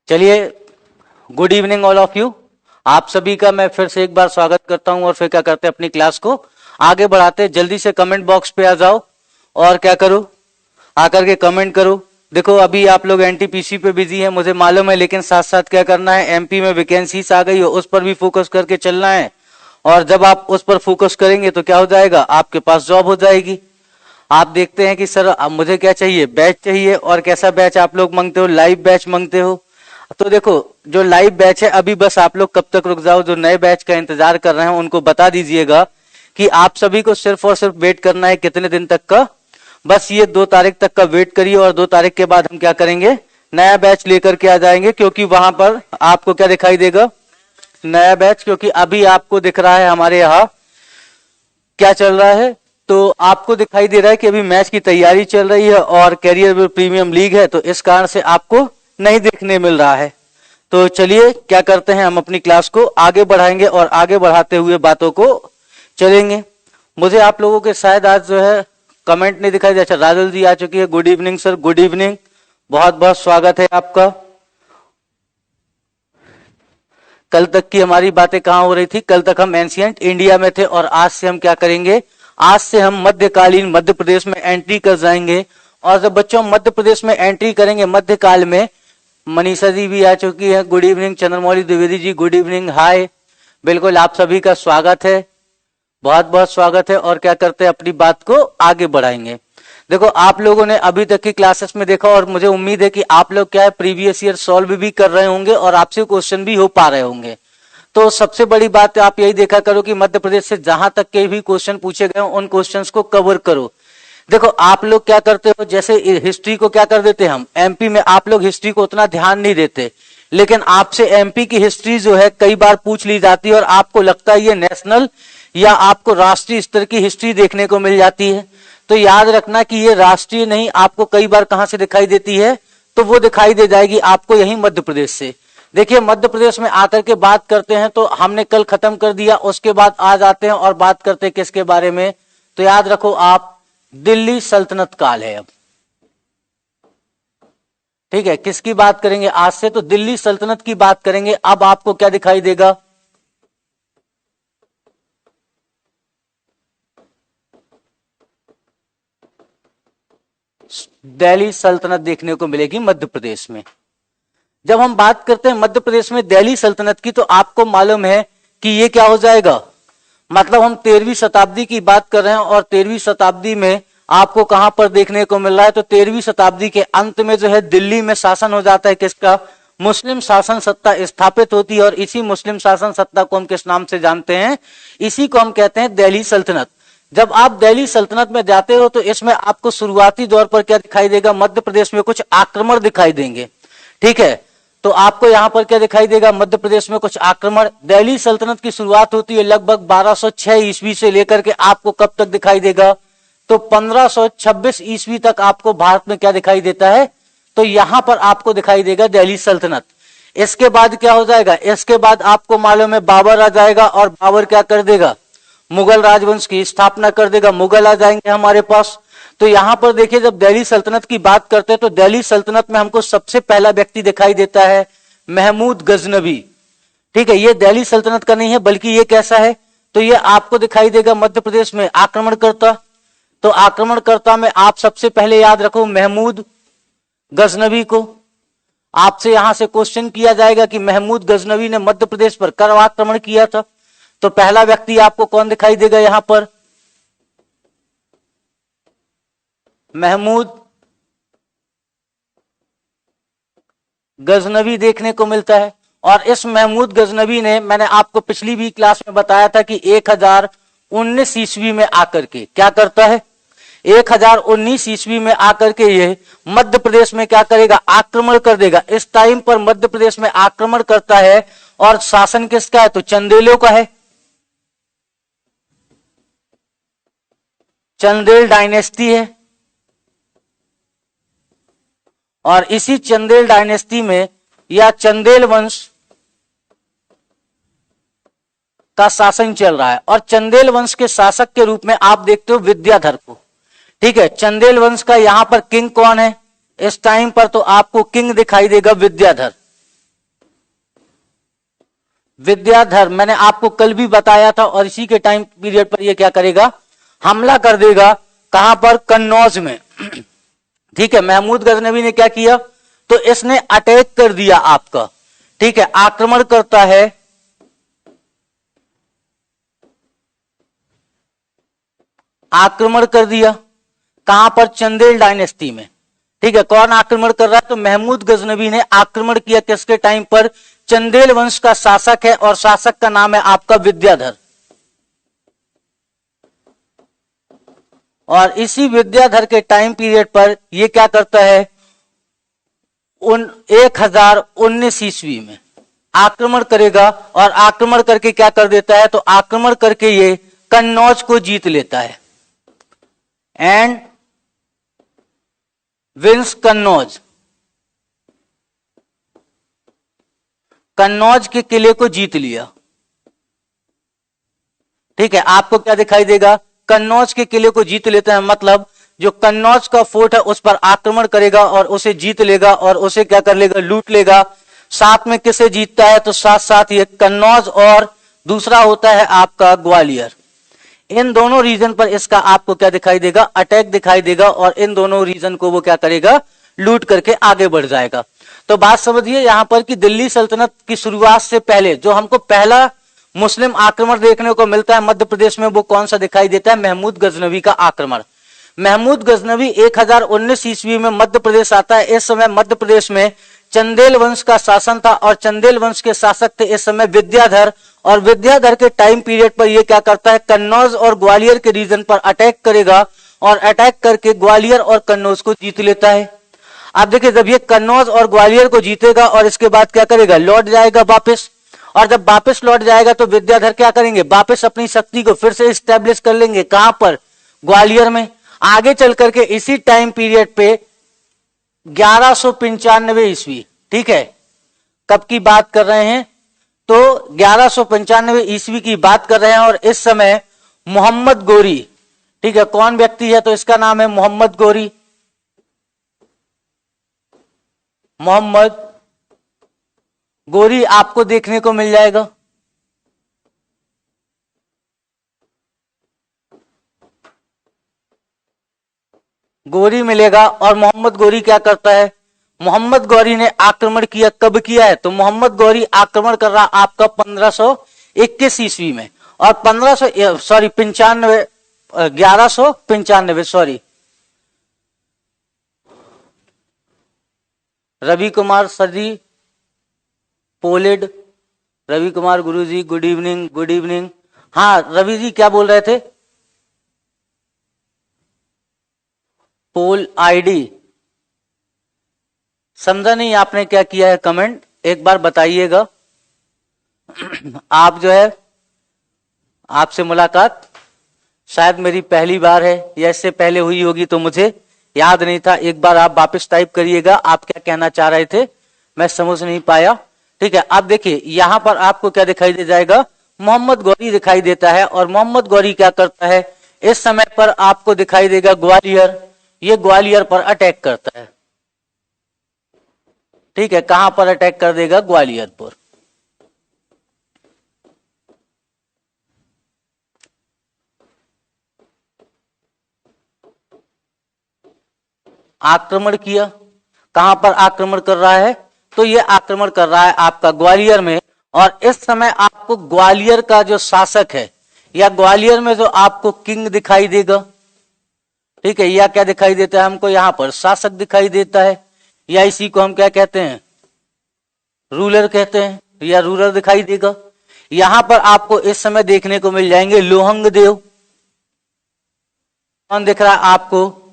चलिए, good evening all of you. आप सभी का मैं फिर से एक बार स्वागत करता हूं और फिर क्या करते हैं, अपनी क्लास को आगे बढ़ाते हैं। जल्दी से कमेंट बॉक्स पे आ जाओ और क्या करो, आकर के कमेंट करो। देखो, अभी आप लोग एनटीपीसी पे बिजी हैं, मुझे मालूम है, लेकिन साथ साथ क्या करना है, एमपी में वैकेंसीज आ गई हो, उस पर भी फोकस करके चलना है। और जब आप उस पर फोकस करेंगे तो क्या हो जाएगा, आपके पास जॉब हो जाएगी। आप देखते हैं कि सर अब मुझे क्या चाहिए, बैच चाहिए। और कैसा बैच आप लोग मांगते हो, लाइव बैच मांगते हो। तो देखो, जो लाइव बैच है, अभी बस आप लोग कब तक रुक जाओ, जो नए बैच का इंतजार कर रहे हैं उनको बता दीजिएगा कि आप सभी को सिर्फ और सिर्फ वेट करना है। कितने दिन तक का, बस ये 2 तारीख तक का वेट करिए और 2 तारीख के बाद हम क्या करेंगे, नया बैच लेकर के आ जाएंगे। क्योंकि वहां पर आपको क्या दिखाई देगा, नया बैच। क्योंकि अभी आपको दिख रहा है हमारे यहाँ क्या चल रहा है, तो आपको दिखाई दे रहा है कि अभी मैच की तैयारी चल रही है और कैरियर प्रीमियम लीग है, तो इस कारण से आपको नहीं देखने मिल रहा है। तो चलिए क्या करते हैं, हम अपनी क्लास को आगे बढ़ाएंगे और आगे बढ़ाते हुए बातों को चलेंगे। मुझे आप लोगों के शायद आज जो है कमेंट नहीं दिखाई दे। अच्छा, राजल जी आ चुकी है। Good evening sir, good evening, बहुत बहुत स्वागत है आपका। कल तक की हमारी बातें कहां हो रही थी, कल तक हम एंशिएंट इंडिया में थे और आज से हम क्या करेंगे, आज से हम मध्यकालीन मध्य प्रदेश में एंट्री कर जाएंगे। और जब बच्चों मध्य प्रदेश में एंट्री करेंगे मध्यकाल में, मनीषा जी भी आ चुकी है। Good evening. Chandramouli Dwivedi ji, good evening, hi. बिल्कुल, आप सभी का स्वागत है, बहुत बहुत स्वागत है। और क्या करते हैं, अपनी बात को आगे बढ़ाएंगे। देखो, आप लोगों ने अभी तक की क्लासेस में देखा और मुझे उम्मीद है कि आप लोग क्या है, प्रीवियस ईयर सॉल्व भी कर रहे होंगे और आपसे क्वेश्चन भी हो पा रहे होंगे। तो सबसे बड़ी बात आप यही देखा करो कि मध्य प्रदेश से जहां तक के भी क्वेश्चन पूछे गए उन क्वेश्चंस को कवर करो। देखो, आप लोग क्या करते हो, जैसे हिस्ट्री को क्या कर देते हैं हम, एमपी में आप लोग हिस्ट्री को उतना ध्यान नहीं देते, लेकिन आपसे एमपी की हिस्ट्री जो है कई बार पूछ ली जाती है और आपको लगता है ये नेशनल या आपको राष्ट्रीय स्तर की हिस्ट्री देखने को मिल जाती है। तो याद रखना कि ये राष्ट्रीय नहीं, आपको कई बार कहां से दिखाई देती है, तो वो दिखाई दे जाएगी आपको यही मध्य प्रदेश से। देखिए, मध्य प्रदेश में आकर के बात करते हैं, तो हमने कल खत्म कर दिया, उसके बाद आज आते हैं और बात करते हैं किसके बारे में, तो याद रखो आप, दिल्ली सल्तनत काल है अब। ठीक है, किसकी बात करेंगे आज से, तो दिल्ली सल्तनत की बात करेंगे। अब आपको क्या दिखाई देगा, दिल्ली सल्तनत देखने को मिलेगी मध्य प्रदेश में। जब हम बात करते हैं मध्य प्रदेश में दिल्ली सल्तनत की, तो आपको मालूम है कि ये क्या हो जाएगा, मतलब हम 13वीं शताब्दी की बात कर रहे हैं और 13वीं शताब्दी में आपको कहां पर देखने को मिल रहा है, तो 13वीं शताब्दी के अंत में जो है दिल्ली में शासन हो जाता है किसका, मुस्लिम शासन सत्ता स्थापित होती है। और इसी मुस्लिम शासन सत्ता को हम किस नाम से जानते हैं, इसी को हम कहते हैं दिल्ली सल्तनत। जब आप दिल्ली सल्तनत में जाते हो तो इसमें आपको शुरुआती दौर पर क्या दिखाई देगा, मध्य प्रदेश में कुछ आक्रमण दिखाई देंगे। ठीक है, तो आपको यहां पर क्या दिखाई देगा, मध्य प्रदेश में कुछ आक्रमण। दिल्ली सल्तनत की शुरुआत होती है लगभग 1206 ईस्वी से लेकर के आपको कब तक दिखाई देगा, तो 1526 ईस्वी तक आपको भारत में क्या दिखाई देता है, तो यहां पर आपको दिखाई देगा दिल्ली सल्तनत। इसके बाद क्या हो जाएगा, इसके बाद आपको मालूम है बाबर आ जाएगा और बाबर क्या कर देगा, मुगल राजवंश की स्थापना कर देगा, मुगल आ जाएंगे हमारे पास। तो यहां पर देखिए, जब दिल्ली सल्तनत की बात करते हैं तो दिल्ली सल्तनत में हमको सबसे पहला व्यक्ति दिखाई देता है महमूद गजनवी। ठीक है, ये दिल्ली सल्तनत का नहीं है, बल्कि ये कैसा है, तो ये आपको दिखाई देगा मध्य प्रदेश में आक्रमणकर्ता। तो आक्रमणकर्ता में आप सबसे पहले याद रखो महमूद गजनवी को। आपसे यहां से क्वेश्चन किया जाएगा कि महमूद गजनवी ने मध्य प्रदेश पर कब आक्रमण किया था, तो पहला व्यक्ति आपको कौन दिखाई देगा, यहां पर महमूद गजनवी देखने को मिलता है। और इस महमूद गजनवी ने, मैंने आपको पिछली भी क्लास में बताया था कि 1019 ईस्वी में आकर के क्या करता है, 1019 ईस्वी में आकर के ये मध्य प्रदेश में क्या करेगा, आक्रमण कर देगा। इस टाइम पर मध्य प्रदेश में आक्रमण करता है और शासन किसका है, तो चंदेलों का है, चंदेल डायनेस्टी है। और इसी चंदेल डायनेस्टी में या चंदेल वंश का शासन चल रहा है। और चंदेल वंश के शासक के रूप में आप देखते हो विद्याधर को। ठीक है, चंदेल वंश का यहां पर किंग कौन है, इस टाइम पर तो आपको किंग दिखाई देगा विद्याधर। विद्याधर, मैंने आपको कल भी बताया था, और इसी के टाइम पीरियड पर ये क्या करेगा, हमला कर देगा। कहां पर, कन्नौज में। ठीक है, महमूद गजनवी ने क्या किया, तो इसने अटैक कर दिया आपका, ठीक है, आक्रमण करता है, आक्रमण कर दिया। कहां पर, चंदेल डायनेस्टी में। ठीक है, कौन आक्रमण कर रहा है, तो महमूद गजनवी ने आक्रमण किया किसके टाइम पर, चंदेल वंश का शासक है, और शासक का नाम है आपका विद्याधर। और इसी विद्याधर के टाइम पीरियड पर यह क्या करता है, 1019 ईस्वी में आक्रमण करेगा, और आक्रमण करके क्या कर देता है, तो आक्रमण करके ये कन्नौज को जीत लेता है, एंड विंस कन्नौज, कन्नौज के किले को जीत लिया। ठीक है, आपको क्या दिखाई देगा, कन्नौज के किले को जीत लेता है, मतलब जो कन्नौज का फोर्ट है उस पर आक्रमण करेगा और उसे जीत लेगा, और उसे क्या कर लेगा, लूट लेगा। साथ में किसे जीतता है, तो साथ साथ ये कन्नौज, और दूसरा होता है आपका ग्वालियर। इन दोनों रीजन पर इसका आपको क्या दिखाई देगा, अटैक दिखाई देगा, और इन दोनों रीजन को वो क्या करेगा, लूट करके आगे बढ़ जाएगा। तो बात समझिए यहां पर कि दिल्ली सल्तनत की शुरुआत से पहले जो हमको पहला मुस्लिम आक्रमण देखने को मिलता है मध्य प्रदेश में, वो कौन सा दिखाई देता है, महमूद गजनवी का आक्रमण। महमूद गजनवी 1019 ईस्वी में मध्य प्रदेश आता है। इस समय मध्य प्रदेश में चंदेल वंश का शासन था, और चंदेल वंश के शासक थे इस समय विद्याधर, और विद्याधर के टाइम पीरियड पर यह क्या करता है, कन्नौज और ग्वालियर के रीजन पर अटैक करेगा, और अटैक करके ग्वालियर और कन्नौज को जीत लेता है। आप देखिए, जब ये कन्नौज और ग्वालियर को जीतेगा और इसके बाद क्या करेगा, लौट जाएगा वापस, और जब वापस लौट जाएगा तो विद्याधर क्या करेंगे, वापस अपनी शक्ति को फिर से स्टैब्लिश कर लेंगे। कहां पर, ग्वालियर में। आगे चल करके इसी टाइम पीरियड पे 1195 ईस्वी, ठीक है, कब की बात कर रहे हैं, तो 1195 ईस्वी की बात कर रहे हैं, और इस समय मोहम्मद गोरी, ठीक है, कौन व्यक्ति है, तो इसका नाम है मोहम्मद गोरी। मोहम्मद गोरी आपको देखने को मिल जाएगा। गोरी मिलेगा, और मोहम्मद गोरी क्या करता है, मोहम्मद गौरी ने आक्रमण किया, कब किया है, तो मोहम्मद गौरी आक्रमण कर रहा आपका 1521 ईस्वी में, और 1195 सॉरी, रवि कुमार सर जी, पोलिड, रवि कुमार गुरुजी, गुड इवनिंग, गुड इवनिंग। हाँ रवि जी क्या बोल रहे थे, पोल आईडी समझा नहीं आपने क्या किया है, कमेंट एक बार बताइएगा। आप जो है, आपसे मुलाकात शायद मेरी पहली बार है, या इससे पहले हुई होगी तो मुझे याद नहीं था। एक बार आप वापस टाइप करिएगा, आप क्या कहना चाह रहे थे, मैं समझ नहीं पाया। ठीक है, अब देखिए यहां पर आपको क्या दिखाई दे जाएगा, मोहम्मद गौरी दिखाई देता है, और मोहम्मद गौरी क्या करता है, इस समय पर आपको दिखाई देगा ग्वालियर, ये ग्वालियर पर अटैक करता है। ठीक है, कहां पर अटैक कर देगा, ग्वालियर पर। आक्रमण किया, कहां पर आक्रमण कर रहा है, तो ये आक्रमण कर रहा है आपका ग्वालियर में, और इस समय आपको ग्वालियर का जो शासक है, या ग्वालियर में जो आपको किंग दिखाई देगा, ठीक है, या क्या दिखाई देता है हमको, यहां पर शासक दिखाई देता है, या इसी को हम क्या कहते हैं, रूलर कहते हैं, या रूलर दिखाई देगा। यहां पर आपको इस समय देखने को मिल जाएंगे लोहंग देव, कौन दिख रहा है आपको,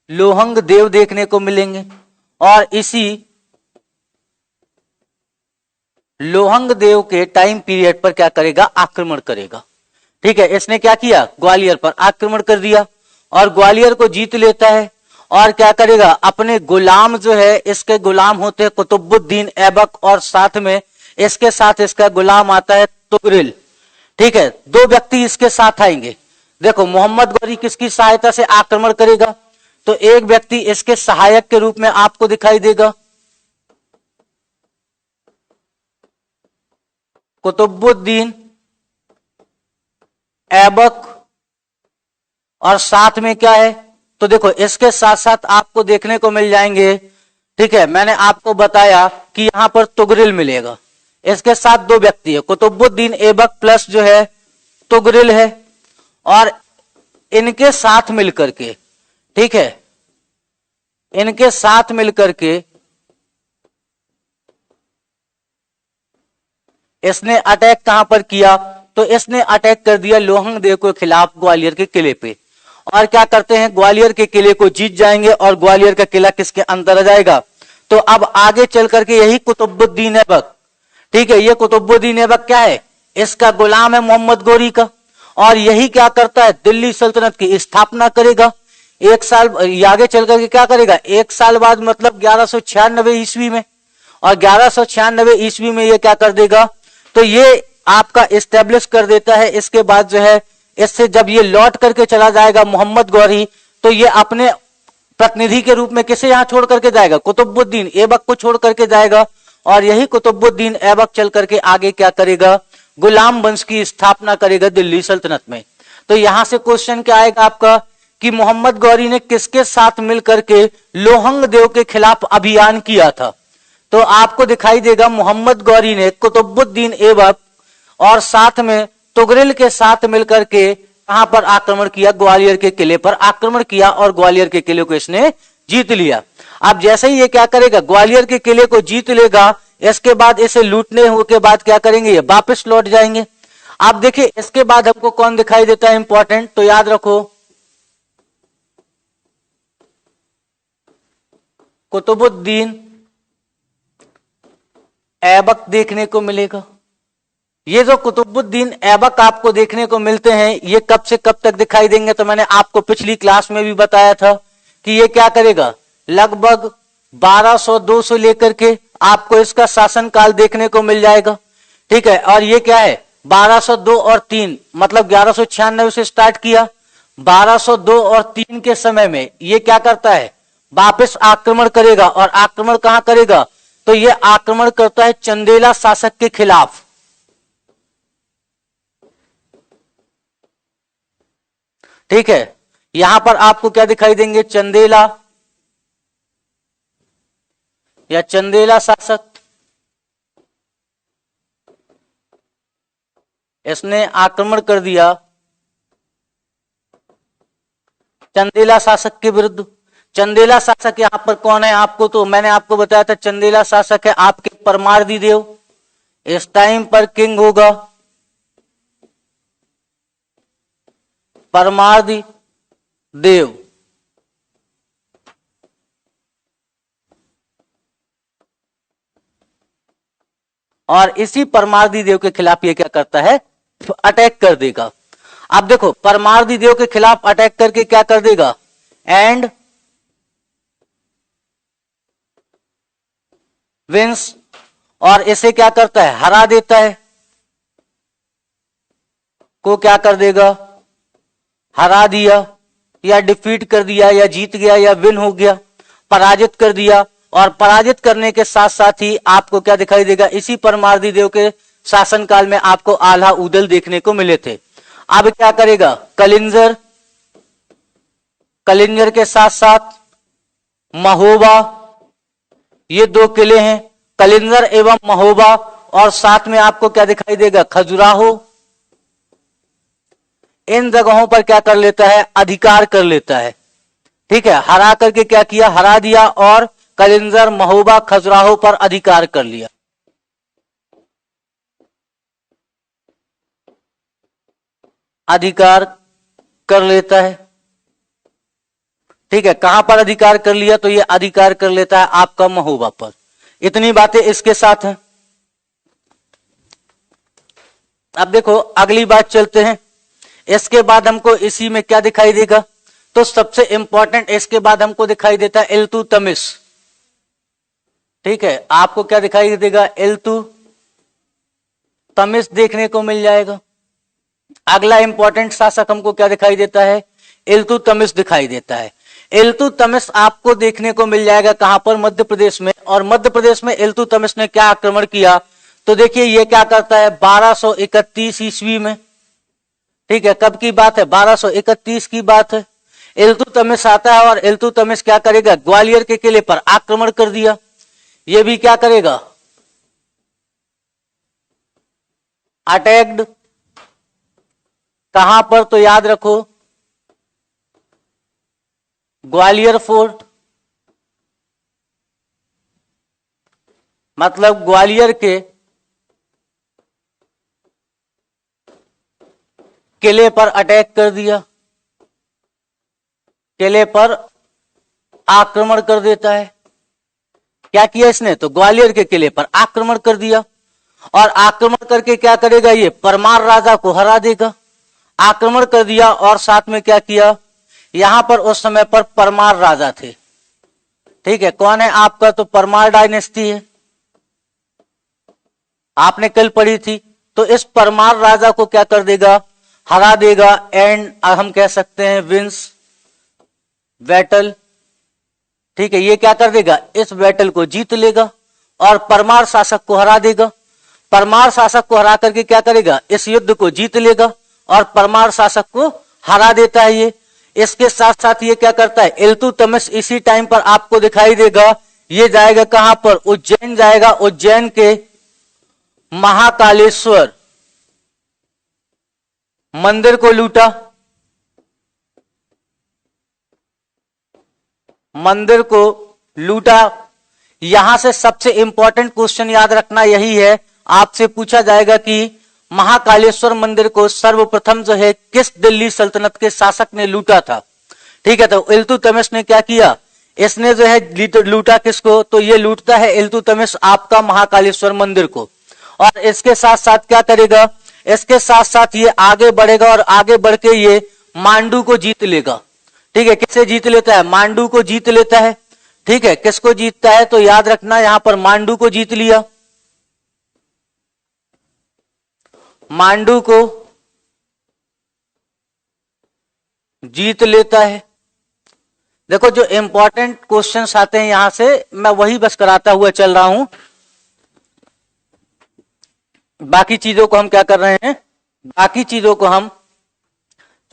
लोहंग देव देखने को मिलेंगे, और इसी लोहंग देव के टाइम पीरियड पर क्या करेगा, आक्रमण करेगा। ठीक है, इसने क्या किया, ग्वालियर पर आक्रमण कर दिया, और ग्वालियर को जीत लेता है, और क्या करेगा, अपने गुलाम जो है, इसके गुलाम होते हैं कुतुबुद्दीन ऐबक, और साथ में इसके साथ इसका गुलाम आता है तुगरिल। ठीक है, दो व्यक्ति इसके साथ आएंगे। देखो मोहम्मद गौरी किसकी सहायता से आक्रमण करेगा, तो एक व्यक्ति इसके सहायक के रूप में आपको दिखाई देगा, कुतुबुद्दीन ऐबक, और साथ में क्या है, तो देखो इसके साथ साथ आपको देखने को मिल जाएंगे, ठीक है, मैंने आपको बताया कि यहां पर तुगरिल मिलेगा। इसके साथ दो व्यक्ति है, कुतुबुद्दीन ऐबक प्लस जो है तुगरिल है, और इनके साथ मिलकर के, ठीक है, इनके साथ मिलकर के इसने अटैक कहां पर किया, तो इसने अटैक कर दिया लोहंग देव के खिलाफ ग्वालियर के किले पे, और क्या करते हैं, ग्वालियर के किले को जीत जाएंगे और ग्वालियर का किला किसके अंदर आ जाएगा। तो अब आगे चल करके यही कुतुबुद्दीन ऐबक, ठीक है, ये कुतुबुद्दीन ऐबक क्या है, इसका गुलाम है मोहम्मद गौरी का, और यही क्या करता है, दिल्ली सल्तनत की स्थापना करेगा। एक साल आगे चल करके क्या करेगा, एक साल बाद मतलब 1196 ईस्वी में, और 1196 ईस्वी में ये क्या कर देगा, तो ये आपका इस्टेब्लिश कर देता है। इसके बाद जो है, इससे जब ये लौट करके चला जाएगा मोहम्मद गौरी, तो ये अपने प्रतिनिधि के रूप में किसे यहां छोड़ करके जाएगा, कुतुबुद्दीन ऐबक को छोड़ करके जाएगा, और यही कुतुबुद्दीन ऐबक चल करके आगे क्या करेगा, गुलाम वंश की स्थापना करेगा दिल्ली सल्तनत में। तो यहां से क्वेश्चन क्या आएगा आपका, कि मोहम्मद गौरी ने किसके साथ मिलकर के लोहंग देव के खिलाफ अभियान किया था, तो आपको दिखाई देगा मोहम्मद गौरी ने कुतुबुद्दीन ऐबक और साथ में तुगरिल के साथ मिलकर के कहां पर आक्रमण किया, ग्वालियर के किले पर आक्रमण किया, और ग्वालियर के किले को इसने जीत लिया। अब जैसे ही ये क्या करेगा, ग्वालियर के किले को जीत लेगा, इसके बाद इसे लूटने के बाद क्या करेंगे, ये वापस लौट जाएंगे। आप देखिए इसके बाद हमको कौन दिखाई देता है इंपॉर्टेंट, तो याद रखो कुतुबुद्दीन ऐबक देखने को मिलेगा। ये जो कुतुबुद्दीन ऐबक आपको देखने को मिलते हैं, ये कब से कब तक दिखाई देंगे, तो मैंने आपको पिछली क्लास में भी बताया था कि ये क्या करेगा, लगभग 1202 से लेकर के आपको इसका शासनकाल देखने को मिल जाएगा, ठीक है। और ये क्या है, 1202 और 3 मतलब 1196 से स्टार्ट किया, 1202 और 3 के समय में ये क्या करता है, वापस आक्रमण करेगा, और आक्रमण कहां करेगा, तो ये आक्रमण करता है चंदेला शासक के खिलाफ, ठीक है। यहां पर आपको क्या दिखाई देंगे, चंदेला या चंदेला शासक, इसने आक्रमण कर दिया चंदेला शासक के विरुद्ध। चंदेला शासक यहां पर कौन है, आपको तो मैंने आपको बताया था, चंदेला शासक है आपके परमार्दी देव, इस टाइम पर किंग होगा परमार्दी देव। और इसी परमार्दी देव के खिलाफ ये क्या करता है, अटैक कर देगा। अब देखो परमार्दी देव के खिलाफ अटैक करके क्या कर देगा, एंड विंस, और इसे क्या करता है, हरा देता है, को क्या कर देगा, हरा दिया, या डिफीट कर दिया, या जीत गया, या विन हो गया, पराजित कर दिया। और पराजित करने के साथ साथ ही आपको क्या दिखाई देगा, इसी परमार्दी देव के शासनकाल में आपको आल्हा उदल देखने को मिले थे। अब क्या करेगा, कलिंजर, कलिंजर के साथ साथ महोबा, ये दो किले हैं, कलिंजर एवं महोबा, और साथ में आपको क्या दिखाई देगा, खजुराहो। इन जगहों पर क्या कर लेता है, अधिकार कर लेता है, ठीक है। हरा करके क्या किया, हरा दिया, और कलिंजर, महोबा, खजुराहो पर अधिकार कर लिया। अधिकार कर लेता है, ठीक है। कहां पर अधिकार कर लिया, तो ये अधिकार कर लेता है आपका महोबा पर। इतनी बातें इसके साथ हैं। अब देखो अगली बात चलते हैं, इसके बाद हमको इसी में क्या दिखाई देगा, तो सबसे इंपॉर्टेंट इसके बाद हमको दिखाई देता है इल्तुतमिश, ठीक है। आपको क्या दिखाई देगा, इल्तुतमिश देखने को मिल जाएगा। अगला इंपॉर्टेंट शासक हमको क्या दिखाई देता है, इल्तुतमिश दिखाई देता है। इल्तुतमिश आपको देखने को मिल जाएगा कहां पर, मध्य प्रदेश में। और मध्य प्रदेश में इल्तुतमिश ने क्या आक्रमण किया, तो देखिए ये क्या करता है 1231 ईस्वी में, ठीक है, कब की बात है 1231 की बात है। इल्तुतमिश आता है और इल्तुतमिश क्या करेगा, ग्वालियर के किले पर आक्रमण कर दिया। ये भी क्या करेगा, अटैक्ड, कहां पर, तो याद रखो ग्वालियर फोर्ट, मतलब ग्वालियर के किले पर अटैक कर दिया, किले पर आक्रमण कर देता है। क्या किया इसने, तो ग्वालियर के किले पर आक्रमण कर दिया और आक्रमण करके क्या करेगा, ये परमार राजा को हरा देगा। आक्रमण कर दिया और साथ में क्या किया, यहां पर उस समय पर परमार राजा थे, ठीक है, कौन है आपका, तो परमार डायनेस्टी है, आपने कल पढ़ी थी। तो इस परमार राजा को क्या कर देगा, हरा देगा एंड हम कह सकते हैं विंस बैटल, ठीक है, ये क्या कर देगा, इस बैटल को जीत लेगा और परमार शासक को हरा देगा। परमार शासक को हरा करके क्या करेगा, इस युद्ध को जीत लेगा और परमार शासक को हरा देता है ये। इसके साथ साथ ये क्या करता है, इल्तुतमिश इसी टाइम पर आपको दिखाई देगा, ये जाएगा कहां पर, उज्जैन जाएगा। उज्जैन के महाकालेश्वर मंदिर को लूटा, मंदिर को लूटा। यहां से सबसे इंपॉर्टेंट क्वेश्चन याद रखना यही है, आपसे पूछा जाएगा कि महाकालेश्वर मंदिर को सर्वप्रथम जो है किस दिल्ली सल्तनत के शासक ने लूटा था, ठीक है। तो इल्तुतमिश ने क्या किया, इसने जो है लूटा किसको, तो ये लूटता है इल्तुतमिश आपका महाकालेश्वर मंदिर को। और इसके साथ साथ क्या करेगा, इसके साथ साथ ये आगे बढ़ेगा और आगे बढ़ के ये मांडू को जीत लेगा, ठीक है। किसे जीत लेता है, मांडू को जीत लेता है, ठीक है। किसको जीतता है, तो याद रखना यहां पर मांडू को जीत लिया, मांडू को जीत लेता है। देखो जो इंपॉर्टेंट क्वेश्चंस आते हैं यहां से मैं वही बस कराता हुआ चल रहा हूं, बाकी चीजों को हम क्या कर रहे हैं, बाकी चीजों को हम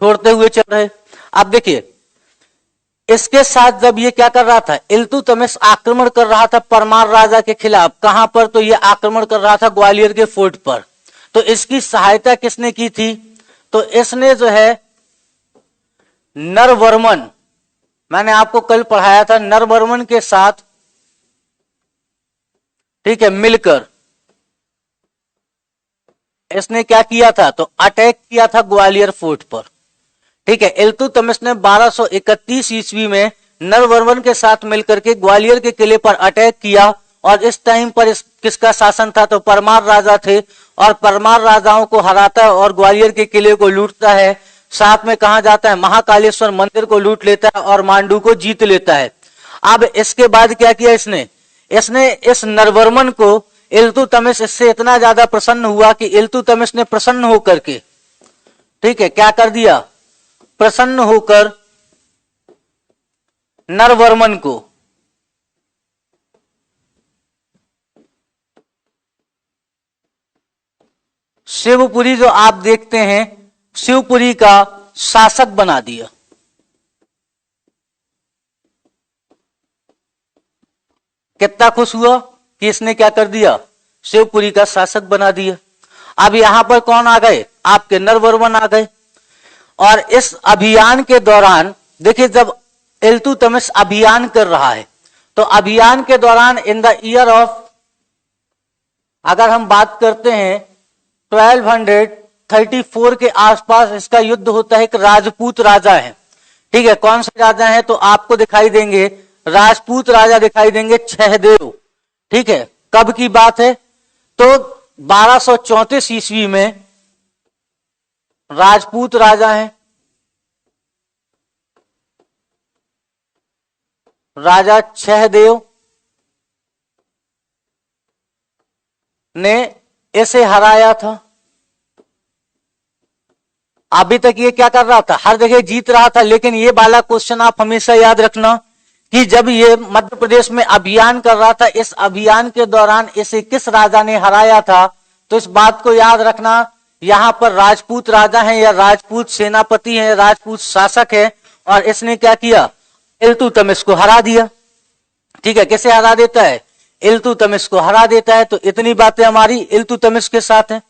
छोड़ते हुए चल रहे हैं। अब देखिए इसके साथ जब ये क्या कर रहा था, इल्तुतमिश आक्रमण कर रहा था परमार राजा के खिलाफ, कहां पर, तो ये आक्रमण कर रहा था ग्वालियर के फोर्ट पर। तो इसकी सहायता किसने की थी, तो इसने जो है नरवर्मन, मैंने आपको कल पढ़ाया था, नरवर्मन के साथ, ठीक है, मिलकर इसने क्या किया था, तो अटैक किया था ग्वालियर फोर्ट पर, ठीक है। इल्तुतमिश ने 1231 ईस्वी में नरवर्मन के साथ मिलकर के ग्वालियर के किले पर अटैक किया और इस टाइम पर किसका शासन था, तो परमार राजा थे और परमार राजाओं को हराता है और ग्वालियर के किले को लूटता है। साथ में कहा जाता है महाकालेश्वर मंदिर को लूट लेता है और मांडू को जीत लेता है। अब इसके बाद क्या किया इसने इस नरवर्मन को, इल्तुतमिश इससे इतना ज्यादा प्रसन्न हुआ कि इल्तुतमिश ने प्रसन्न होकर के, ठीक है, क्या कर दिया, प्रसन्न होकर नरवर्मन को शिवपुरी, जो आप देखते हैं शिवपुरी का शासक बना दिया। कितना खुश हुआ कि इसने क्या कर दिया, शिवपुरी का शासक बना दिया। अब यहां पर कौन आ गए, आपके नरवर्मन आ गए। और इस अभियान के दौरान देखिए, जब इल्तुतमिश अभियान कर रहा है तो अभियान के दौरान इन द ईयर ऑफ, अगर हम बात करते हैं 1234 के आसपास इसका युद्ध होता है। एक राजपूत राजा है, ठीक है, कौन से राजा हैं, तो आपको दिखाई देंगे राजपूत राजा दिखाई देंगे, छहदेव, ठीक है। कब की बात है, तो 1234 ईस्वी में राजपूत राजा हैं, राजा छहदेव ने इसे हराया था। अभी तक ये क्या कर रहा था, हर जगह जीत रहा था, लेकिन ये वाला क्वेश्चन आप हमेशा याद रखना कि जब ये मध्य प्रदेश में अभियान कर रहा था, इस अभियान के दौरान इसे किस राजा ने हराया था। तो इस बात को याद रखना, यहां पर राजपूत राजा हैं या राजपूत सेनापति हैं, राजपूत शासक है, और इसने क्या किया, इल्तुतमिश को हरा दिया। ठीक है, कैसे हरा देता है, इल्तुतमिश को हरा देता है। तो इतनी बातें हमारी इल्तुतमिश के साथ हैं।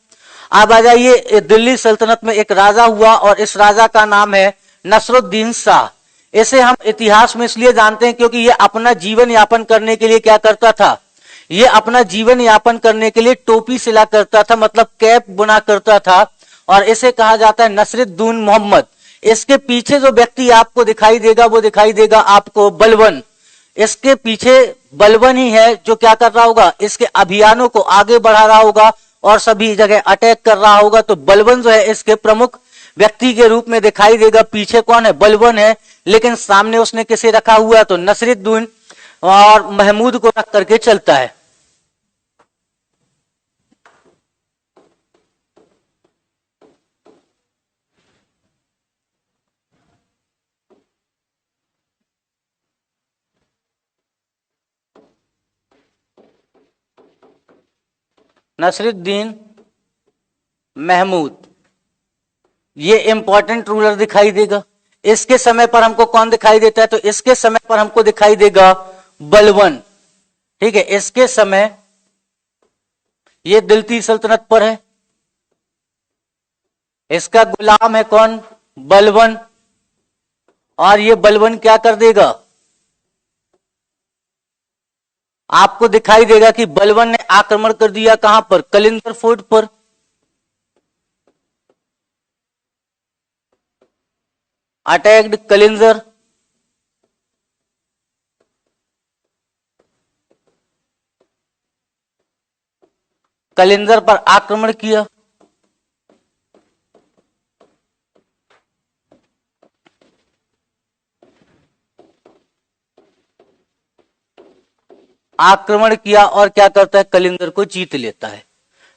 अब आ जाइए, दिल्ली सल्तनत में एक राजा हुआ और इस राजा का नाम है नसरुद्दीन शाह। इसे हम इतिहास में इसलिए जानते हैं क्योंकि ये अपना जीवन यापन करने के लिए क्या करता था, ये अपना जीवन यापन करने के लिए टोपी सिला करता था, मतलब कैप बुना करता था, और इसे कहा जाता है नसरुद्दीन मोहम्मद। इसके पीछे जो व्यक्ति आपको दिखाई देगा वो दिखाई देगा आपको बलबन। इसके पीछे बलबन ही है जो क्या कर रहा होगा, इसके अभियानों को आगे बढ़ा रहा होगा और सभी जगह अटैक कर रहा होगा। तो बलबन जो है इसके प्रमुख व्यक्ति के रूप में दिखाई देगा। पीछे कौन है, बलबन है, लेकिन सामने उसने किसे रखा हुआ है, तो नसरुद्दीन और महमूद को रख करके चलता है। नसरुद्दीन महमूद, ये इंपॉर्टेंट रूलर दिखाई देगा। इसके समय पर हमको कौन दिखाई देता है, तो इसके समय पर हमको दिखाई देगा बलबन। ठीक है, इसके समय ये दिल्ली सल्तनत पर है, इसका गुलाम है कौन, बलबन। और ये बलबन क्या कर देगा, आपको दिखाई देगा कि बलबन ने आक्रमण कर दिया कहां पर, कलिंगर फोर्ट पर। अटैक्ड कलिंजर। कलिंजर पर आक्रमण किया। आक्रमण किया और क्या करता है, कलिंगर को जीत लेता है।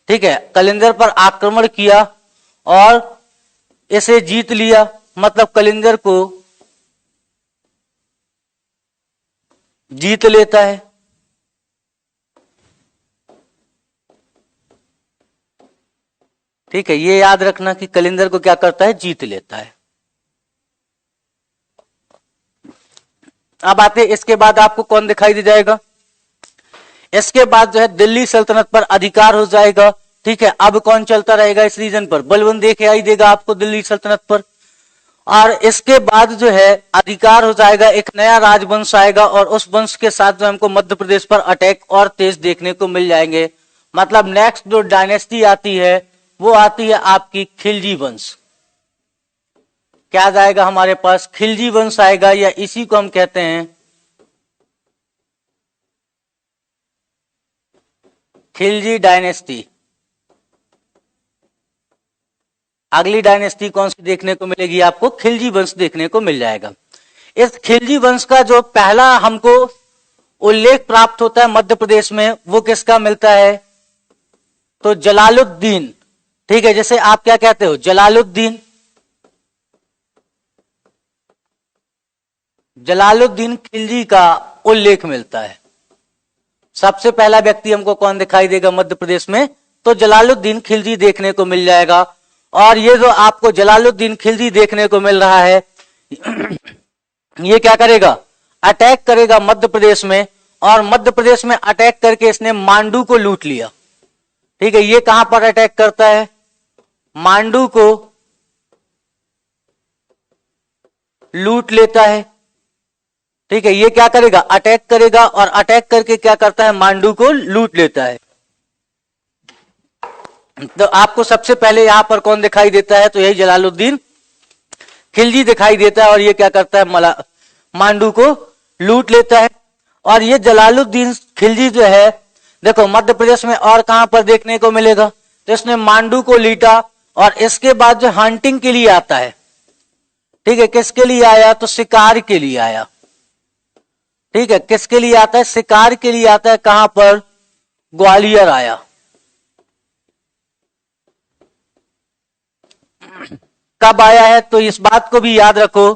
ठीक है, कलिंगर पर आक्रमण किया और इसे जीत लिया, मतलब कलिंगर को जीत लेता है। ठीक है, ये याद रखना कि कलिंगर को क्या करता है, जीत लेता है। अब आते, इसके बाद आपको कौन दिखाई दे जाएगा, इसके बाद जो है दिल्ली सल्तनत पर अधिकार हो जाएगा। ठीक है, अब कौन चलता रहेगा इस रीजन पर, बलबन देखे आई देगा आपको दिल्ली सल्तनत पर। और इसके बाद जो है अधिकार हो जाएगा, एक नया राजवंश आएगा और उस वंश के साथ जो हमको मध्य प्रदेश पर अटैक और तेज देखने को मिल जाएंगे। मतलब नेक्स्ट जो डायनेस्टी आती है वो आती है आपकी खिलजी वंश। क्या जाएगा हमारे पास, खिलजी वंश आएगा, या इसी को हम कहते हैं खिलजी डायनेस्टी। अगली डायनेस्टी कौन सी देखने को मिलेगी आपको, खिलजी वंश देखने को मिल जाएगा। इस खिलजी वंश का जो पहला हमको उल्लेख प्राप्त होता है मध्य प्रदेश में, वो किसका मिलता है, तो जलालुद्दीन। ठीक है, जैसे आप क्या कहते हो, जलालुद्दीन। जलालुद्दीन खिलजी का उल्लेख मिलता है। सबसे पहला व्यक्ति हमको कौन दिखाई देगा मध्य प्रदेश में, तो जलालुद्दीन खिलजी देखने को मिल जाएगा। और ये जो आपको जलालुद्दीन खिलजी देखने को मिल रहा है, ये क्या करेगा, अटैक करेगा मध्य प्रदेश में, और मध्य प्रदेश में अटैक करके इसने मांडू को लूट लिया। ठीक है, ये कहां पर अटैक करता है, मांडू को लूट लेता है। ठीक है, ये क्या करेगा, अटैक करेगा, और अटैक करके क्या करता है, मांडू को लूट लेता है। तो आपको सबसे पहले यहां पर कौन दिखाई देता है, तो यही जलालुद्दीन खिलजी दिखाई देता है, और ये क्या करता है, मांडू को लूट लेता है। और ये जलालुद्दीन खिलजी जो है, देखो मध्य प्रदेश में और कहां पर देखने को मिलेगा, तो इसने मांडू को लूटा, और इसके बाद जो हंटिंग के लिए आता है। ठीक है, किसके लिए आया, तो शिकार के लिए आया। ठीक है, किसके लिए आता है, शिकार के लिए आता है, कहां पर, ग्वालियर आया। कब आया है, तो इस बात को भी याद रखो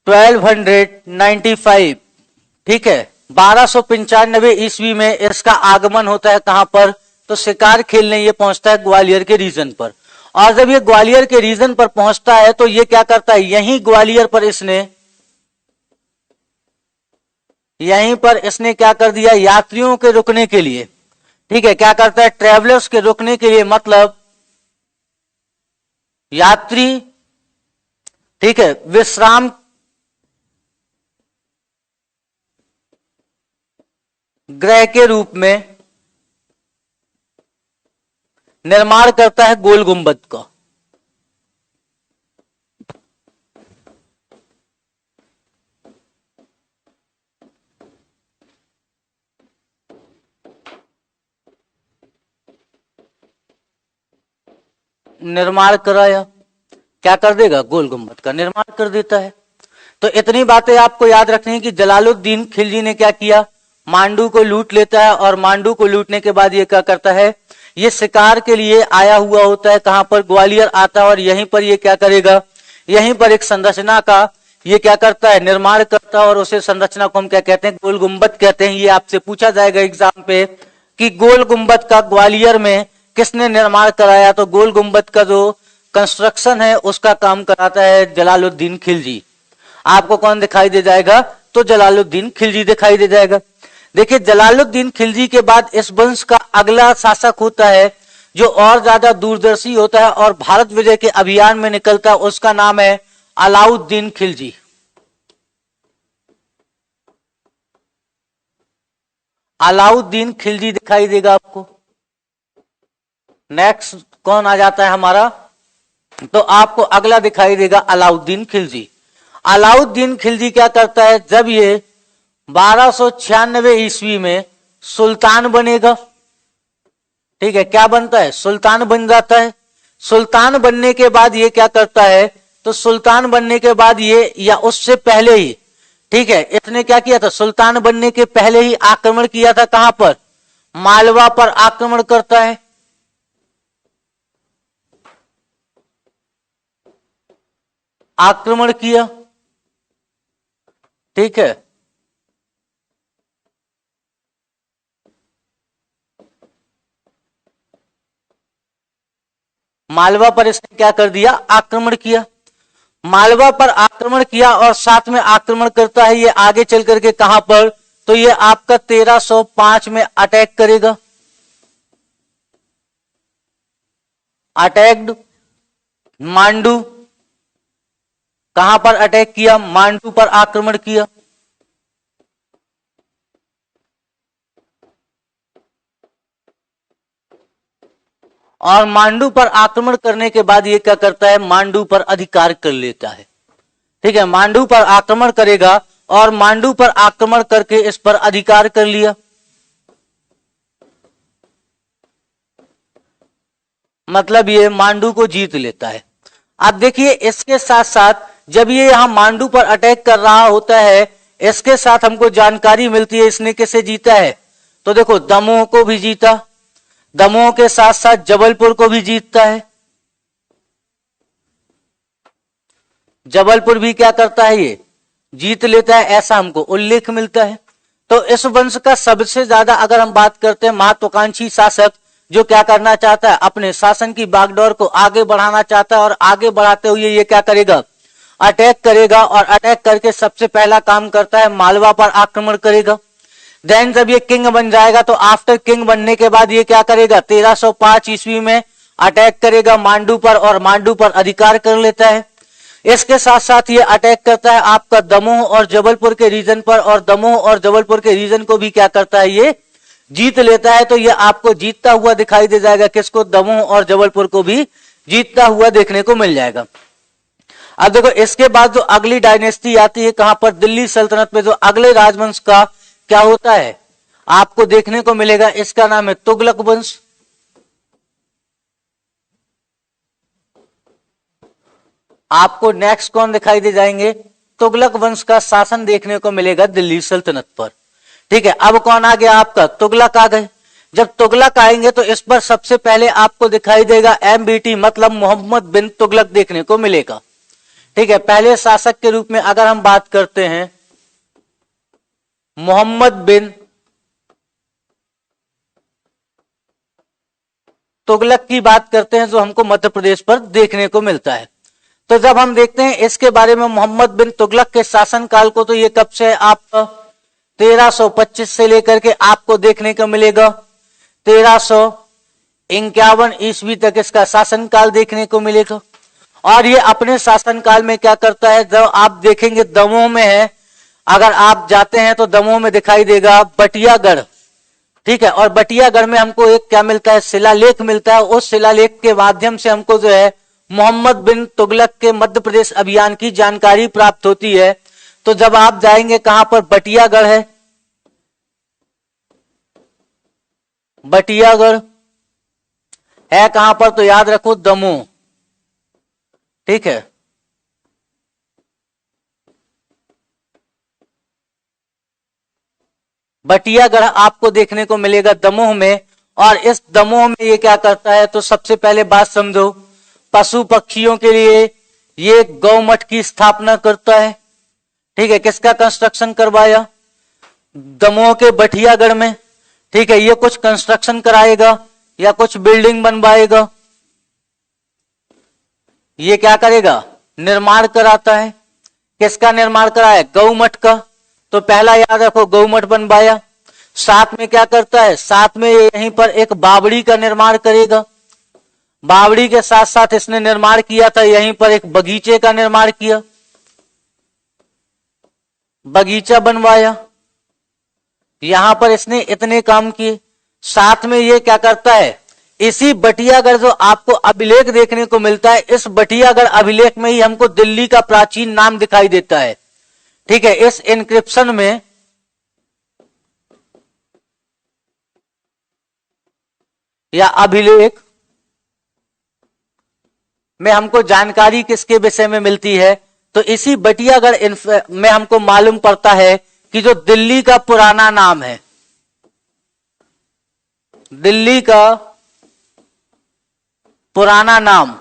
1295, ठीक है। 1295 ईस्वी में इसका आगमन होता है कहां पर, तो शिकार खेलने ये पहुंचता है ग्वालियर के रीजन पर। और जब ये ग्वालियर के रीजन पर पहुंचता है तो ये क्या करता है, यहीं ग्वालियर पर इसने क्या कर दिया, यात्रियों के रुकने के लिए, ठीक है, क्या करता है, ट्रेवलर्स के रुकने के लिए, मतलब यात्री, ठीक है, विश्राम गृह के रूप में निर्माण करता है गोल गुंबद का। निर्माण कराया, क्या कर देगा, गोल गुंबद का निर्माण कर देता है। तो इतनी बातें आपको याद रखनी है कि जलालुद्दीन खिलजी ने क्या किया, मांडू को लूट लेता है, और मांडू को लूटने के बाद ये क्या करता है, ये शिकार के लिए आया हुआ होता है, कहां पर, ग्वालियर आता है, और यहीं पर ये क्या करेगा, यहीं पर एक संरचना का ये क्या करता है, निर्माण करता है, और उसे संरचना को हम क्या कहते हैं, गोल गुंबद कहते हैं। ये आपसे पूछा जाएगा एग्जाम पे कि गोल गुंबद का ग्वालियर में किसने निर्माण कराया, तो गोल गुंबद का जो कंस्ट्रक्शन है उसका काम कराता है जलालुद्दीन खिलजी। आपको कौन दिखाई दे जाएगा, तो जलालुद्दीन खिलजी दिखाई दे जाएगा। देखिए जलालुद्दीन खिलजी के बाद इस वंश का अगला शासक होता है जो और ज्यादा दूरदर्शी होता है और भारत विजय के अभियान में निकलता है, उसका नाम है अलाउद्दीन खिलजी। अलाउद्दीन खिलजी दिखाई देगा आपको। नेक्स्ट कौन आ जाता है हमारा, तो आपको अगला दिखाई देगा अलाउद्दीन खिलजी। अलाउद्दीन खिलजी क्या करता है, जब ये 1296 ईस्वी में सुल्तान बनेगा, ठीक है, क्या बनता है, सुल्तान बन जाता है। सुल्तान बनने के बाद ये क्या करता है, तो सुल्तान बनने के बाद ये, या उससे पहले ही, ठीक है, इसने क्या किया था, सुल्तान बनने के पहले ही आक्रमण किया था, कहां पर, मालवा पर आक्रमण करता है। आक्रमण किया, ठीक है, मालवा पर इसने क्या कर दिया, आक्रमण किया। मालवा पर आक्रमण किया और साथ में आक्रमण करता है ये आगे चल करके कहां पर, तो ये आपका 1305 में अटैक करेगा। अटैक्ड मांडू, कहां पर अटैक किया, मांडू पर आक्रमण किया। और मांडू पर आक्रमण करने के बाद ये क्या करता है, मांडू पर अधिकार कर लेता है, ठीक है, मांडू पर आक्रमण करेगा और मांडू पर आक्रमण करके इस पर अधिकार कर लिया। मतलब ये मांडू को जीत लेता है। अब देखिए इसके साथ साथ जब ये यहां मांडू पर अटैक कर रहा होता है, इसके साथ हमको जानकारी मिलती है इसने किसे जीता है, तो देखो दमोह को भी जीता, दमोह के साथ साथ जबलपुर को भी जीतता है। जबलपुर भी क्या करता है, ये जीत लेता है, ऐसा हमको उल्लेख मिलता है। तो इस वंश का सबसे ज्यादा अगर हम बात करते हैं महत्वाकांक्षी शासक जो क्या करना चाहता है, अपने शासन की बागडोर को आगे बढ़ाना चाहता है, और आगे बढ़ाते हुए ये क्या करेगा, अटैक करेगा, और अटैक करके सबसे पहला काम करता है मालवा पर आक्रमण करेगा। देन जब ये किंग बन जाएगा तो आफ्टर किंग बनने के बाद ये क्या करेगा, 1305 ईस्वी में अटैक करेगा मांडू पर, और मांडू पर अधिकार कर लेता है। इसके साथ साथ ये अटैक करता है आपका दमोह और जबलपुर के रीजन पर, और दमोह और जबलपुर के रीजन को भी क्या करता है, ये जीत लेता है। तो ये आपको जीतता हुआ दिखाई दे जाएगा, किसको, दमोह और जबलपुर को भी जीतता हुआ देखने को मिल जाएगा। अब देखो इसके बाद जो अगली डायनेस्टी आती है कहां पर, दिल्ली सल्तनत में जो अगले राजवंश का क्या होता है आपको देखने को मिलेगा, इसका नाम है तुगलक वंश। आपको नेक्स्ट कौन दिखाई दे जाएंगे, तुगलक वंश का शासन देखने को मिलेगा दिल्ली सल्तनत पर, ठीक है। अब कौन आ गया आपका, तुगलक आ गए। जब तुगलक आएंगे तो इस पर सबसे पहले आपको दिखाई देगा MBT, मतलब मोहम्मद बिन तुगलक देखने को मिलेगा, ठीक है, पहले शासक के रूप में अगर हम बात करते हैं मोहम्मद बिन तुगलक की बात करते हैं, जो हमको मध्य प्रदेश पर देखने को मिलता है। तो जब हम देखते हैं इसके बारे में मोहम्मद बिन तुगलक के शासनकाल को, तो ये कब से आपका 1325 से लेकर के आपको देखने को मिलेगा 1351 ईस्वी तक इसका शासनकाल देखने को मिलेगा। और ये अपने शासनकाल में क्या करता है, जब आप देखेंगे दमोह में है, अगर आप जाते हैं तो दमोह में दिखाई देगा बटियागढ़, ठीक है, और बटियागढ़ में हमको एक क्या मिलता है, शिलालेख मिलता है। उस शिलालेख के माध्यम से हमको जो है मोहम्मद बिन तुगलक के मध्य प्रदेश अभियान की जानकारी प्राप्त होती है। तो जब आप जाएंगे कहां पर, बटियागढ़ है, बटियागढ़ है कहां पर, तो याद रखो दमोह, ठीक है। बटियागढ़ आपको देखने को मिलेगा दमोह में। और इस दमोह में ये क्या करता है, तो सबसे पहले बात समझो, पशु पक्षियों के लिए ये गौमठ की स्थापना करता है, ठीक है। किसका कंस्ट्रक्शन करवाया, दमोह के बटियागढ़ में, ठीक है। ये कुछ कंस्ट्रक्शन कराएगा या कुछ बिल्डिंग बनवाएगा, ये क्या करेगा, निर्माण कराता है। किसका निर्माण कराया, गौमठ का। तो पहला याद रखो गौमठ बनवाया। साथ में क्या करता है, साथ में यहीं पर एक बावड़ी का निर्माण करेगा। बावड़ी के साथ साथ इसने निर्माण किया था, यहीं पर एक बगीचे का निर्माण किया, बगीचा बनवाया। यहां पर इसने इतने काम किए। साथ में ये क्या करता है, इसी बटियागढ़ जो आपको अभिलेख देखने को मिलता है, इस बटियागढ़ अभिलेख में ही हमको दिल्ली का प्राचीन नाम दिखाई देता है, ठीक है। इस इंक्रिप्शन में या अभिलेख में हमको जानकारी किसके विषय में मिलती है, तो इसी बटियागढ़ में हमको मालूम पड़ता है कि जो दिल्ली का पुराना नाम है, दिल्ली का पुराना नाम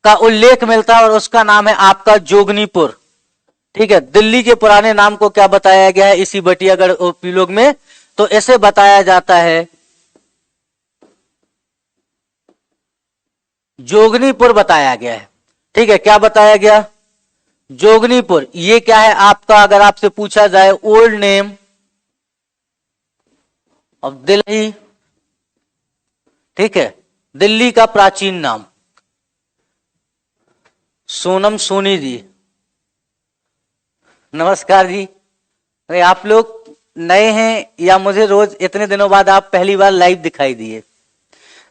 का उल्लेख मिलता है और उसका नाम है आपका जोगनीपुर, ठीक है। दिल्ली के पुराने नाम को क्या बताया गया है इसी बटियागढ़ उपलोग में, तो ऐसे बताया जाता है जोगनीपुर बताया गया है, ठीक है। क्या बताया गया, जोगनीपुर। ये क्या है आपका, अगर आपसे पूछा जाए ओल्ड नेम ऑफ दिल्ली, ठीक है, दिल्ली का प्राचीन नाम। सोनम सोनी जी, नमस्कार जी। अरे आप लोग नए हैं या मुझे रोज इतने दिनों बाद आप पहली बार लाइव दिखाई दिए।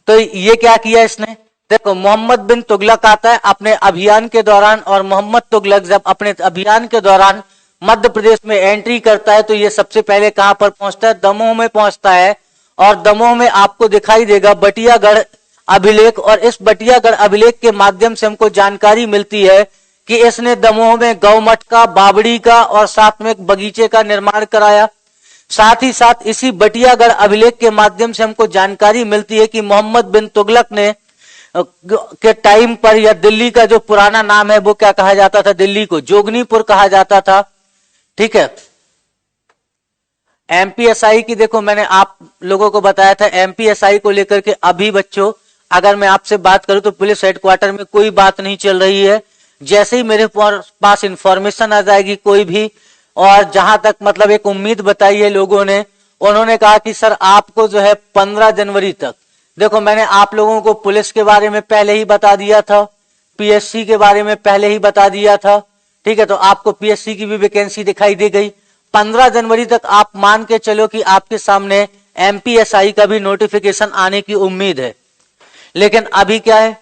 तो ये क्या किया इसने, देखो मोहम्मद बिन तुगलक आता है अपने अभियान के दौरान, और मोहम्मद तुगलक जब अपने अभियान के दौरान मध्य प्रदेश में एंट्री करता है, तो ये सबसे पहले कहां पर पहुंचता है, दमोह में पहुंचता है। और दमोह में आपको दिखाई देगा बटियागढ़ अभिलेख, और इस बटियागढ़ अभिलेख के माध्यम से हमको जानकारी मिलती है कि इसने दमोह में गौमठ का, बावड़ी का और साथ में एक बगीचे का निर्माण कराया। साथ ही साथ इसी बटियागढ़ अभिलेख के माध्यम से हमको जानकारी मिलती है कि मोहम्मद बिन तुगलक ने के टाइम पर, या दिल्ली का जो पुराना नाम है वो क्या कहा जाता था, दिल्ली को जोगनीपुर कहा जाता था, ठीक है। एमपीएसआई की देखो मैंने आप लोगों को बताया था, एमपीएसआई को लेकर के अभी बच्चों अगर मैं आपसे बात करूं तो पुलिस हेडक्वार्टर में कोई बात नहीं चल रही है। जैसे ही मेरे पास इंफॉर्मेशन आ जाएगी कोई भी, और जहां तक मतलब एक उम्मीद बताई है लोगों ने, उन्होंने कहा कि सर आपको जो है 15 जनवरी तक, देखो मैंने आप लोगों को पुलिस के बारे में पहले ही बता दिया था, पीएससी के बारे में पहले ही बता दिया था, ठीक है। तो आपको पीएससी की भी वैकेंसी दिखाई दे गई। 15 जनवरी तक आप मान के चलो कि आपके सामने एमपीएसआई का भी नोटिफिकेशन आने की उम्मीद है। लेकिन अभी क्या है,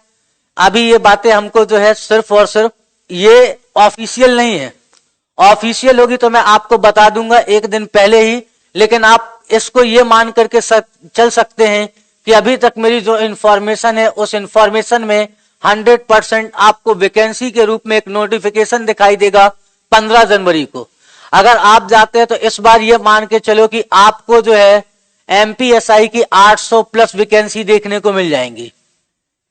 अभी ये बातें हमको जो है सिर्फ और सिर्फ ये ऑफिशियल नहीं है। ऑफिशियल होगी तो मैं आपको बता दूंगा एक दिन पहले ही, लेकिन आप इसको ये मान करके चल सकते हैं कि अभी तक मेरी जो इंफॉर्मेशन है उस इंफॉर्मेशन में 100% आपको वैकेंसी के रूप में एक नोटिफिकेशन दिखाई देगा 15 जनवरी को। अगर आप जाते हैं तो इस बार ये मान के चलो कि आपको जो है एमपीएसआई की 800 प्लस वैकेंसी देखने को मिल जाएंगी।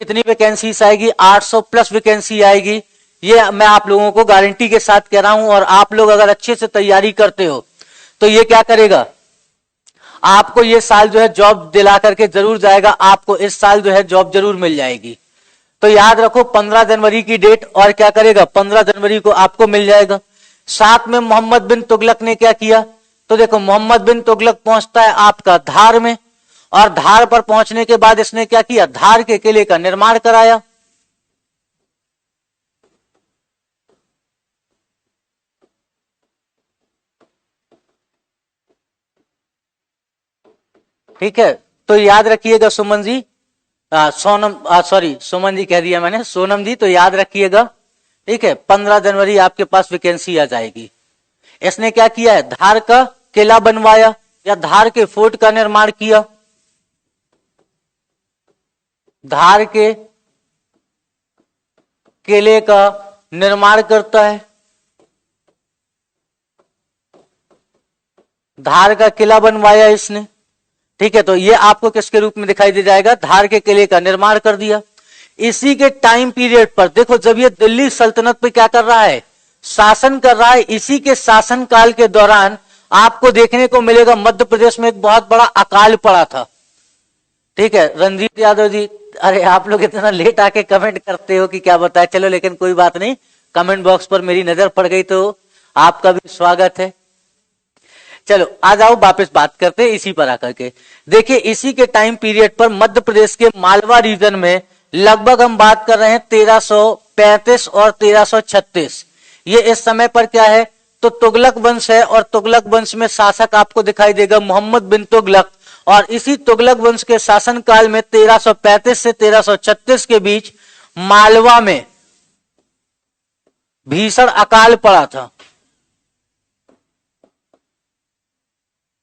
कितनी वैकेंसी आएगी, 800 प्लस वैकेंसी आएगी। ये मैं आप लोगों को गारंटी के साथ कह रहा हूं। और आप लोग अगर अच्छे से तैयारी करते हो तो ये क्या करेगा, आपको ये साल जो है जॉब दिला करके जरूर जाएगा। आपको इस साल जो है जॉब जरूर मिल जाएगी। तो याद रखो 15 जनवरी की डेट, और क्या करेगा 15 जनवरी को आपको मिल जाएगा। साथ में मोहम्मद बिन तुगलक ने क्या किया, तो देखो मोहम्मद बिन तुगलक पहुंचता है आपका धार में, और धार पर पहुंचने के बाद इसने क्या किया, धार के किले का निर्माण कराया। ठीक है, तो याद रखिएगा सुमन जी, सुमन जी कह दिया मैंने, सोनम जी, तो याद रखिएगा। ठीक है, 15 जनवरी आपके पास वैकेंसी आ जाएगी। इसने क्या किया है, धार का किला बनवाया या धार के फोर्ट का निर्माण किया। धार के किले का निर्माण करता है, धार का किला बनवाया इसने। ठीक है, तो ये आपको किसके रूप में दिखाई दे जाएगा, धार के किले का निर्माण कर दिया। इसी के टाइम पीरियड पर देखो, जब ये दिल्ली सल्तनत पे क्या कर रहा है, शासन कर रहा है, इसी के शासन काल के दौरान आपको देखने को मिलेगा मध्य प्रदेश में एक बहुत बड़ा अकाल पड़ा था। ठीक है, रंजीत यादव जी, अरे आप लोग इतना लेट आके कमेंट करते हो कि क्या बताए, चलो लेकिन कोई बात नहीं, कमेंट बॉक्स पर मेरी नजर पड़ गई तो आपका भी स्वागत है। चलो आ जाओ वापस बात करते हैं इसी पर आकर के। देखिए इसी के टाइम पीरियड पर मध्य प्रदेश के मालवा रीजन में लगभग हम बात कर रहे हैं 1335 और 1336। ये इस समय पर क्या है, तो तुगलक वंश है, और तुगलक वंश में शासक आपको दिखाई देगा मोहम्मद बिन तुगलक। और इसी तुगलक वंश के शासन काल में 1335 से 1336 के बीच मालवा में भीषण अकाल पड़ा था।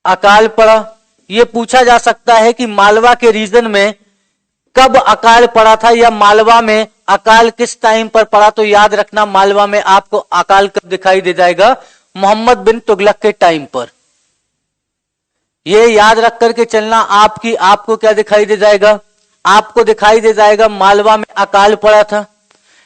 अकाल पड़ा, यह पूछा जा सकता है कि मालवा के रीजन में कब अकाल पड़ा था, या मालवा में अकाल किस टाइम पर पड़ा। तो याद रखना मालवा में आपको अकाल कब दिखाई दे जाएगा, मोहम्मद बिन तुगलक के टाइम पर। यह याद रख करके चलना, आपको क्या दिखाई दे जाएगा, आपको दिखाई दे जाएगा मालवा में अकाल पड़ा था।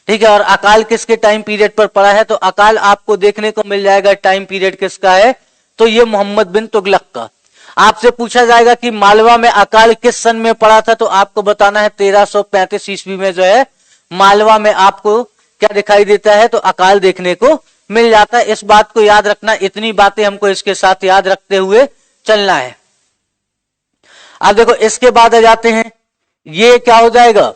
ठीक है, और अकाल किसके टाइम पीरियड पर पड़ा है, तो अकाल आपको देखने को मिल जाएगा टाइम पीरियड किसका है, तो ये मोहम्मद बिन तुगलक का। आपसे पूछा जाएगा कि मालवा में अकाल किस सन में पड़ा था, तो आपको बताना है 1335 ईस्वी में जो है मालवा में आपको क्या दिखाई देता है, तो अकाल देखने को मिल जाता है। इस बात को याद रखना, इतनी बातें हमको इसके साथ याद रखते हुए चलना है। अब देखो इसके बाद आ जाते हैं, ये क्या हो जाएगा,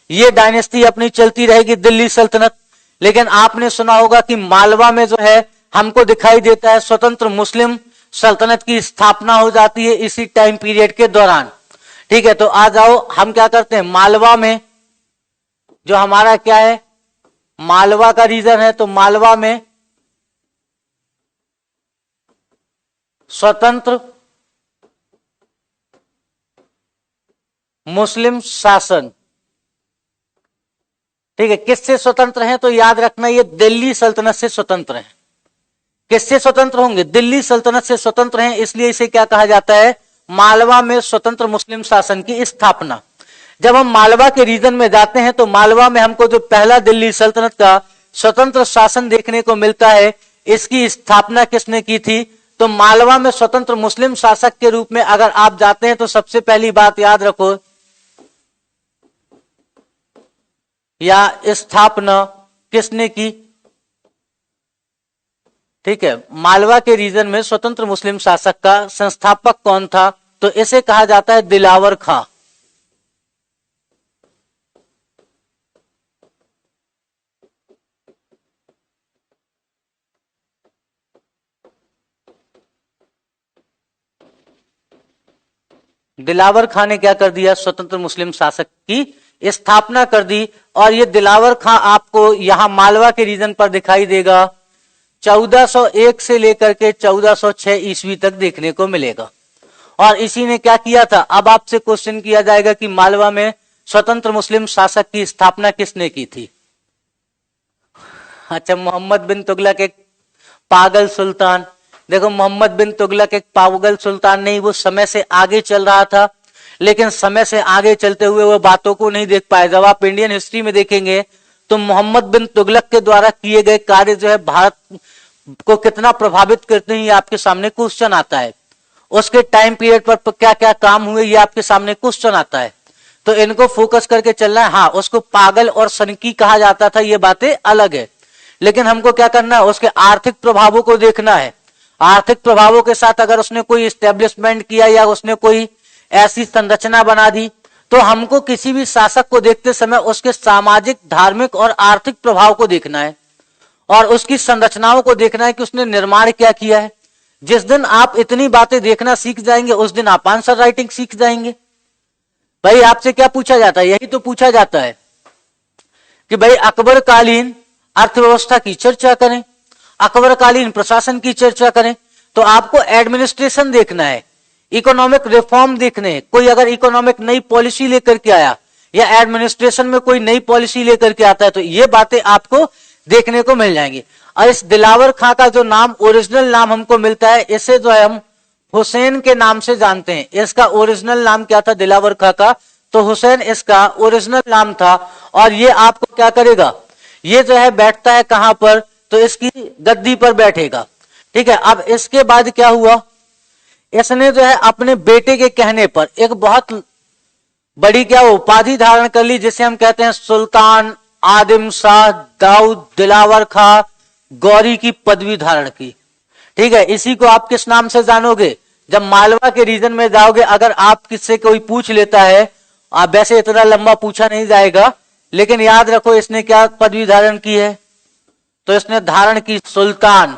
ये डायनेस्टी अपनी चलती रहेगी दिल्ली सल्तनत। लेकिन आपने सुना होगा कि मालवा में जो है हमको दिखाई देता है स्वतंत्र मुस्लिम सल्तनत की स्थापना हो जाती है इसी टाइम पीरियड के दौरान। ठीक है, तो आ जाओ हम क्या करते हैं, मालवा में जो हमारा क्या है, मालवा का रीजन है, तो मालवा में स्वतंत्र मुस्लिम शासन। ठीक है, किससे स्वतंत्र है, तो याद रखना ये दिल्ली सल्तनत से स्वतंत्र है। किससे स्वतंत्र होंगे, दिल्ली सल्तनत से स्वतंत्र हैं, इसलिए इसे क्या कहा जाता है, मालवा में स्वतंत्र मुस्लिम शासन की स्थापना। जब हम मालवा के रीजन में जाते हैं तो मालवा में हमको जो पहला दिल्ली सल्तनत का स्वतंत्र शासन देखने को मिलता है, इसकी स्थापना किसने की थी, तो मालवा में स्वतंत्र मुस्लिम शासक के रूप में अगर आप जाते हैं तो सबसे पहली बात याद रखो, या स्थापना किसने की। ठीक है, मालवा के रीजन में स्वतंत्र मुस्लिम शासक का संस्थापक कौन था, तो इसे कहा जाता है दिलावर खां। दिलावर खां ने क्या कर दिया, स्वतंत्र मुस्लिम शासक की स्थापना कर दी। और ये दिलावर खां आपको यहां मालवा के रीजन पर दिखाई देगा 1401 से लेकर के 1406 ईस्वी तक देखने को मिलेगा। और इसी ने क्या किया था, अब आपसे क्वेश्चन किया जाएगा कि मालवा में स्वतंत्र मुस्लिम शासक की स्थापना किसने की थी। अच्छा, मोहम्मद बिन तुगलक एक पागल सुल्तान। देखो मोहम्मद बिन तुगलक एक पागल सुल्तान नहीं, वो समय से आगे चल रहा था, लेकिन समय से आगे चलते हुए वो बातों को नहीं देख पाए। जब आप इंडियन हिस्ट्री में देखेंगे तो मोहम्मद बिन तुगलक के द्वारा किए गए कार्य जो है भारत को कितना प्रभावित करते हैं, ये आपके सामने क्वेश्चन आता है। उसके टाइम पीरियड पर क्या क्या काम हुए, ये आपके सामने क्वेश्चन आता है। तो इनको फोकस करके चलना है। हाँ, उसको पागल और सनकी कहा जाता था, ये बातें अलग है, लेकिन हमको क्या करना है, उसके आर्थिक प्रभावों को देखना है। आर्थिक प्रभावों के साथ अगर उसने कोई एस्टेब्लिशमेंट किया या उसने कोई ऐसी संरचना बना दी, तो हमको किसी भी शासक को देखते समय उसके सामाजिक, धार्मिक और आर्थिक प्रभाव को देखना है और उसकी संरचनाओं को देखना है कि उसने निर्माण क्या किया है। जिस दिन आप इतनी बातें देखना सीख जाएंगे, उस दिन आप आंसर राइटिंग सीख जाएंगे। भाई आपसे क्या पूछा जाता है, यही तो पूछा जाता है कि भाई अकबर कालीन अर्थव्यवस्था की चर्चा करें, अकबर कालीन प्रशासन की चर्चा करें, तो आपको एडमिनिस्ट्रेशन देखना है, इकोनॉमिक रिफॉर्म देखने हैं। कोई अगर इकोनॉमिक नई पॉलिसी लेकर के आया या एडमिनिस्ट्रेशन में कोई नई पॉलिसी लेकर के आता है, तो ये बातें आपको देखने को मिल जाएंगी। और इस दिलावर खां का जो नाम, ओरिजिनल नाम हमको मिलता है, इसे जो है हम हुसैन के नाम से जानते हैं। इसका ओरिजिनल नाम क्या था दिलावर खां का, तो हुसैन इसका ओरिजिनल नाम था। और ये आपको क्या करेगा, ये जो है बैठता है कहां पर, तो इसकी गद्दी पर बैठेगा। ठीक है, अब इसके बाद क्या हुआ, इसने जो है अपने बेटे के कहने पर एक बहुत बड़ी क्या उपाधि धारण कर ली, जिसे हम कहते हैं सुल्तान आदिम शाह दाऊद दिलावर खां गौरी की पदवी धारण की। ठीक है, इसी को आप किस नाम से जानोगे, जब मालवा के रीजन में जाओगे, अगर आप किससे कोई पूछ लेता है, आप वैसे इतना लंबा पूछा नहीं जाएगा, लेकिन याद रखो इसने क्या पदवी धारण की है, तो इसने धारण की सुल्तान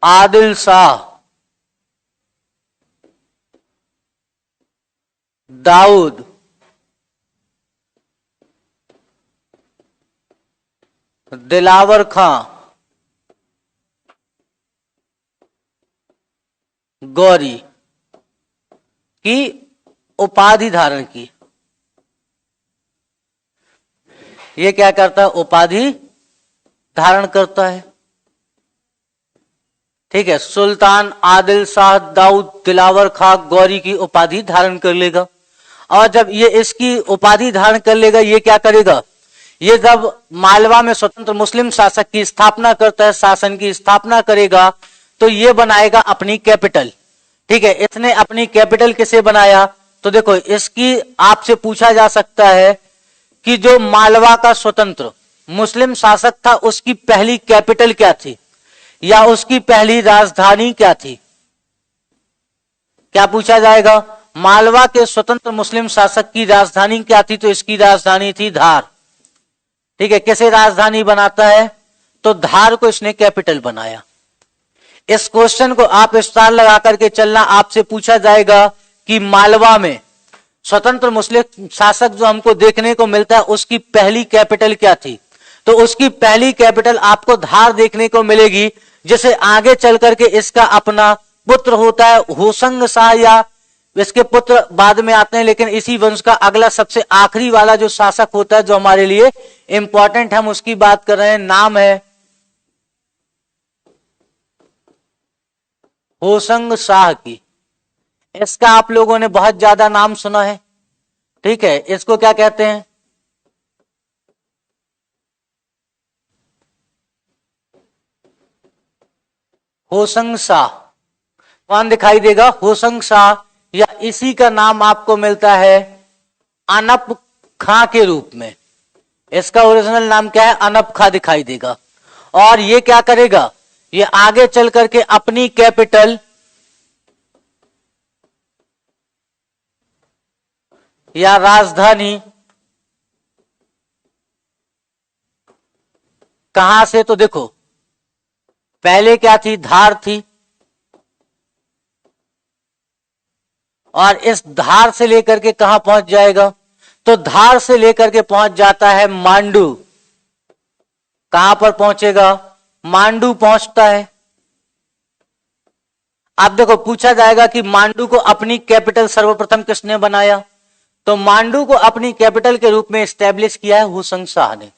आदिल शाह दाऊद दिलावर खां गौरी की उपाधि धारण की। ये क्या करता है, उपाधि धारण करता है। ठीक है, सुल्तान आदिल शाह दाऊद दिलावर खां गौरी की उपाधि धारण कर लेगा। और जब ये इसकी उपाधि धारण कर लेगा, ये क्या करेगा, ये जब मालवा में स्वतंत्र मुस्लिम शासक की स्थापना करता है, शासन की स्थापना करेगा, तो ये बनाएगा अपनी कैपिटल। ठीक है, इसने अपनी कैपिटल किसे बनाया, तो देखो इसकी आपसे पूछा जा सकता है कि जो मालवा का स्वतंत्र मुस्लिम शासक था, उसकी पहली कैपिटल क्या थी या उसकी पहली राजधानी क्या थी। क्या पूछा जाएगा, मालवा के स्वतंत्र मुस्लिम शासक की राजधानी क्या थी, तो इसकी राजधानी थी धार। ठीक है, कैसे राजधानी बनाता है, तो धार को इसने कैपिटल बनाया। इस क्वेश्चन को आप स्टार लगा करके चलना, आपसे पूछा जाएगा कि मालवा में स्वतंत्र मुस्लिम शासक जो हमको देखने को मिलता है, उसकी पहली कैपिटल क्या थी, तो उसकी पहली कैपिटल आपको धार देखने को मिलेगी, जिसे आगे चल करके इसका अपना पुत्र होता है होशंग शाह, या इसके पुत्र बाद में आते हैं, लेकिन इसी वंश का अगला सबसे आखिरी वाला जो शासक होता है, जो हमारे लिए इंपॉर्टेंट, हम उसकी बात कर रहे हैं, नाम है होशंग शाह की। इसका आप लोगों ने बहुत ज्यादा नाम सुना है। ठीक है, इसको क्या कहते हैं, होशंग शाह। कौन दिखाई देगा, होशंग शाह, या इसी का नाम आपको मिलता है अनप खां के रूप में। इसका ओरिजिनल नाम क्या है, अनप खां दिखाई देगा। और ये क्या करेगा, ये आगे चल करके अपनी कैपिटल या राजधानी कहां से, तो देखो पहले क्या थी, धार थी, और इस धार से लेकर के कहां पहुंच जाएगा, तो धार से लेकर के पहुंच जाता है मांडू। कहां पर पहुंचेगा, मांडू पहुंचता है। अब देखो पूछा जाएगा कि मांडू को अपनी कैपिटल सर्वप्रथम किसने बनाया, तो मांडू को अपनी कैपिटल के रूप में एस्टेब्लिश किया है होशंग शाह ने।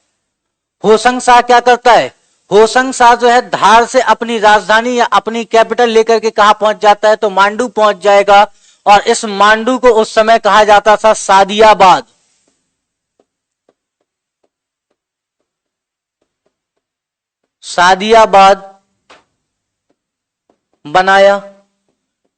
होशंग शाह क्या करता है, होशंग शाह जो है धार से अपनी राजधानी या अपनी कैपिटल लेकर के कहां पहुंच जाता है, तो मांडू पहुंच जाएगा। और इस मांडू को उस समय कहा जाता था सादियाबाद। सादियाबाद बनाया,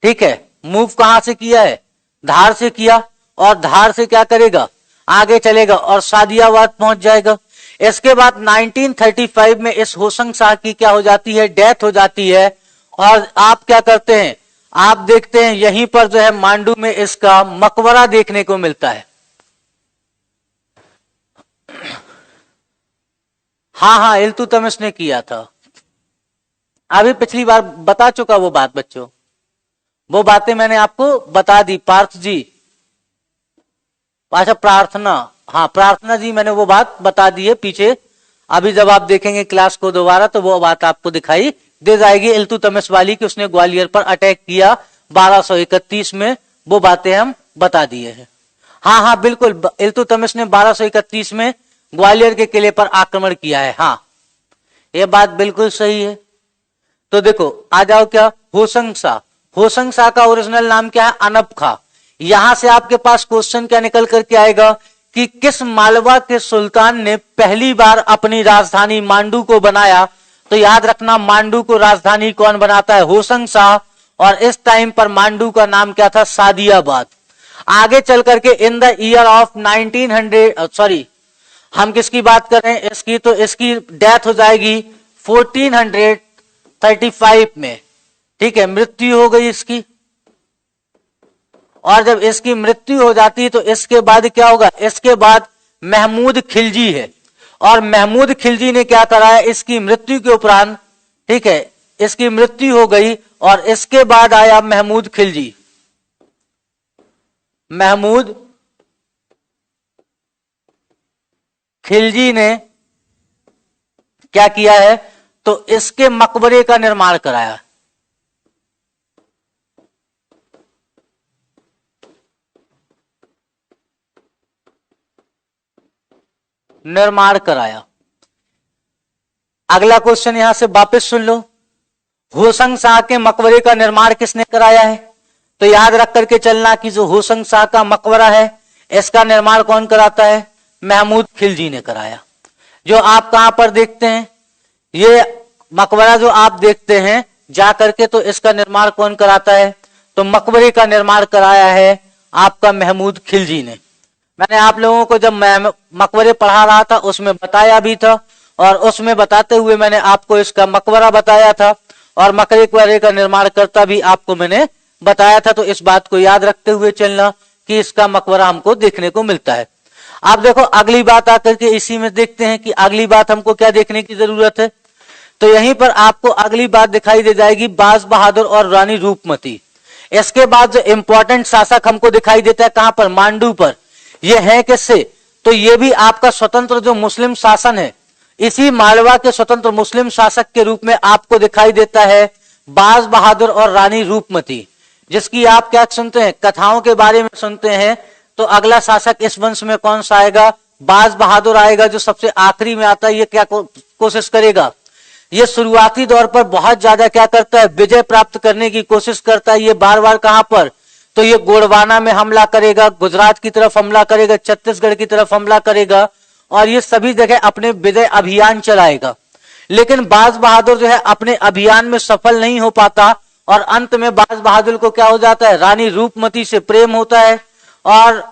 ठीक है। मूव कहां से किया है? धार से किया, और धार से क्या करेगा? आगे चलेगा और सादियाबाद पहुंच जाएगा। इसके बाद 1935 में इस होशंग शाह की क्या हो जाती है? डेथ हो जाती है। और आप क्या करते हैं? आप देखते हैं यहीं पर जो है मांडू में इसका मकबरा देखने को मिलता है। हाँ हाँ, इल्तुतमिश ने किया था। अभी पिछली बार बता चुका वो बात बच्चों, वो बातें मैंने आपको बता दी। पार्थ जी, अच्छा प्रार्थना, हाँ प्रार्थना जी, मैंने वो बात बता दी है पीछे। अभी जब आप देखेंगे क्लास को दोबारा तो वो बात आपको दिखाई दे जाएगी इल्तुतमिश वाली कि उसने ग्वालियर पर अटैक किया 1231 में। वो बातें हम बता दिए हैं। हाँ हाँ बिल्कुल, इल्तुतमिश ने 1231 में ग्वालियर के किले पर आक्रमण किया है। हाँ ये बात बिल्कुल सही है। तो देखो आ जाओ, क्या होशंग शाह। होशंग शाह का ओरिजिनल नाम क्या है? अनब खां। यहां से आपके पास क्वेश्चन क्या निकल करके आएगा कि किस मालवा के सुल्तान ने पहली बार अपनी राजधानी मांडू को बनाया? तो याद रखना, मांडू को राजधानी कौन बनाता है? होशंग शाह। और इस टाइम पर मांडू का नाम क्या था? सादियाबाद। आगे चल करके in the year of 1900, sorry हम किसकी बात कर रहे हैं इसकी? तो इसकी डेथ हो जाएगी 1435 में, ठीक है, मृत्यु हो गई इसकी। और जब इसकी मृत्यु हो जाती है तो इसके बाद क्या होगा? इसके बाद महमूद खिलजी है, और महमूद खिलजी ने क्या कराया? इसकी मृत्यु के उपरांत, ठीक है, इसकी मृत्यु हो गई और इसके बाद आया महमूद खिलजी। महमूद खिलजी ने क्या किया है? तो इसके मकबरे का निर्माण कराया। निर्माण कराया। अगला क्वेश्चन यहां से वापस सुन लो, होशंग शाह के मकबरे का निर्माण किसने कराया है? तो याद रख करके चलना कि जो होशंग शाह का मकबरा है इसका निर्माण कौन कराता है? महमूद खिलजी ने कराया। जो आप कहां पर देखते हैं ये मकबरा, जो आप देखते हैं जा करके, तो इसका निर्माण कौन कराता है? तो मकबरे का निर्माण कराया है आपका महमूद खिलजी ने। मैंने आप लोगों को जब मैं मकबरे पढ़ा रहा था उसमें बताया भी था, और उसमें बताते हुए मैंने आपको इसका मकबरा बताया था और मकबरे का निर्माण करता भी आपको मैंने बताया था। तो इस बात को याद रखते हुए चलना कि इसका मकबरा हमको देखने को मिलता है। आप देखो अगली बात आकर के इसी में देखते हैं कि अगली बात हमको क्या देखने की जरूरत है। तो यहीं पर आपको अगली बात दिखाई दे जाएगी, बाज बहादुर और रानी रूपमती। इसके बाद जो इंपॉर्टेंट शासक हमको दिखाई देता है कहां पर? मांडू पर। ये है किससे? तो ये भी आपका स्वतंत्र जो मुस्लिम शासन है, इसी मालवा के स्वतंत्र मुस्लिम शासक के रूप में आपको दिखाई देता है बाज बहादुर और रानी रूपमती, जिसकी आप क्या सुनते हैं? कथाओं के बारे में सुनते हैं। तो अगला शासक इस वंश में कौन सा आएगा? बाज बहादुर आएगा, जो सबसे आखिरी में आता है। ये क्या कोशिश करेगा? ये शुरुआती दौर पर बहुत ज्यादा क्या करता है? विजय प्राप्त करने की कोशिश करता है। ये बार बार कहां पर? तो ये गोंडवाना में हमला करेगा, गुजरात की तरफ हमला करेगा, छत्तीसगढ़ की तरफ हमला करेगा, और ये सभी जगह अपने विजय अभियान चलाएगा। लेकिन बाज बहादुर जो है अपने अभियान में सफल नहीं हो पाता, और अंत में बाज बहादुर को क्या हो जाता है? रानी रूपमती से प्रेम होता है। और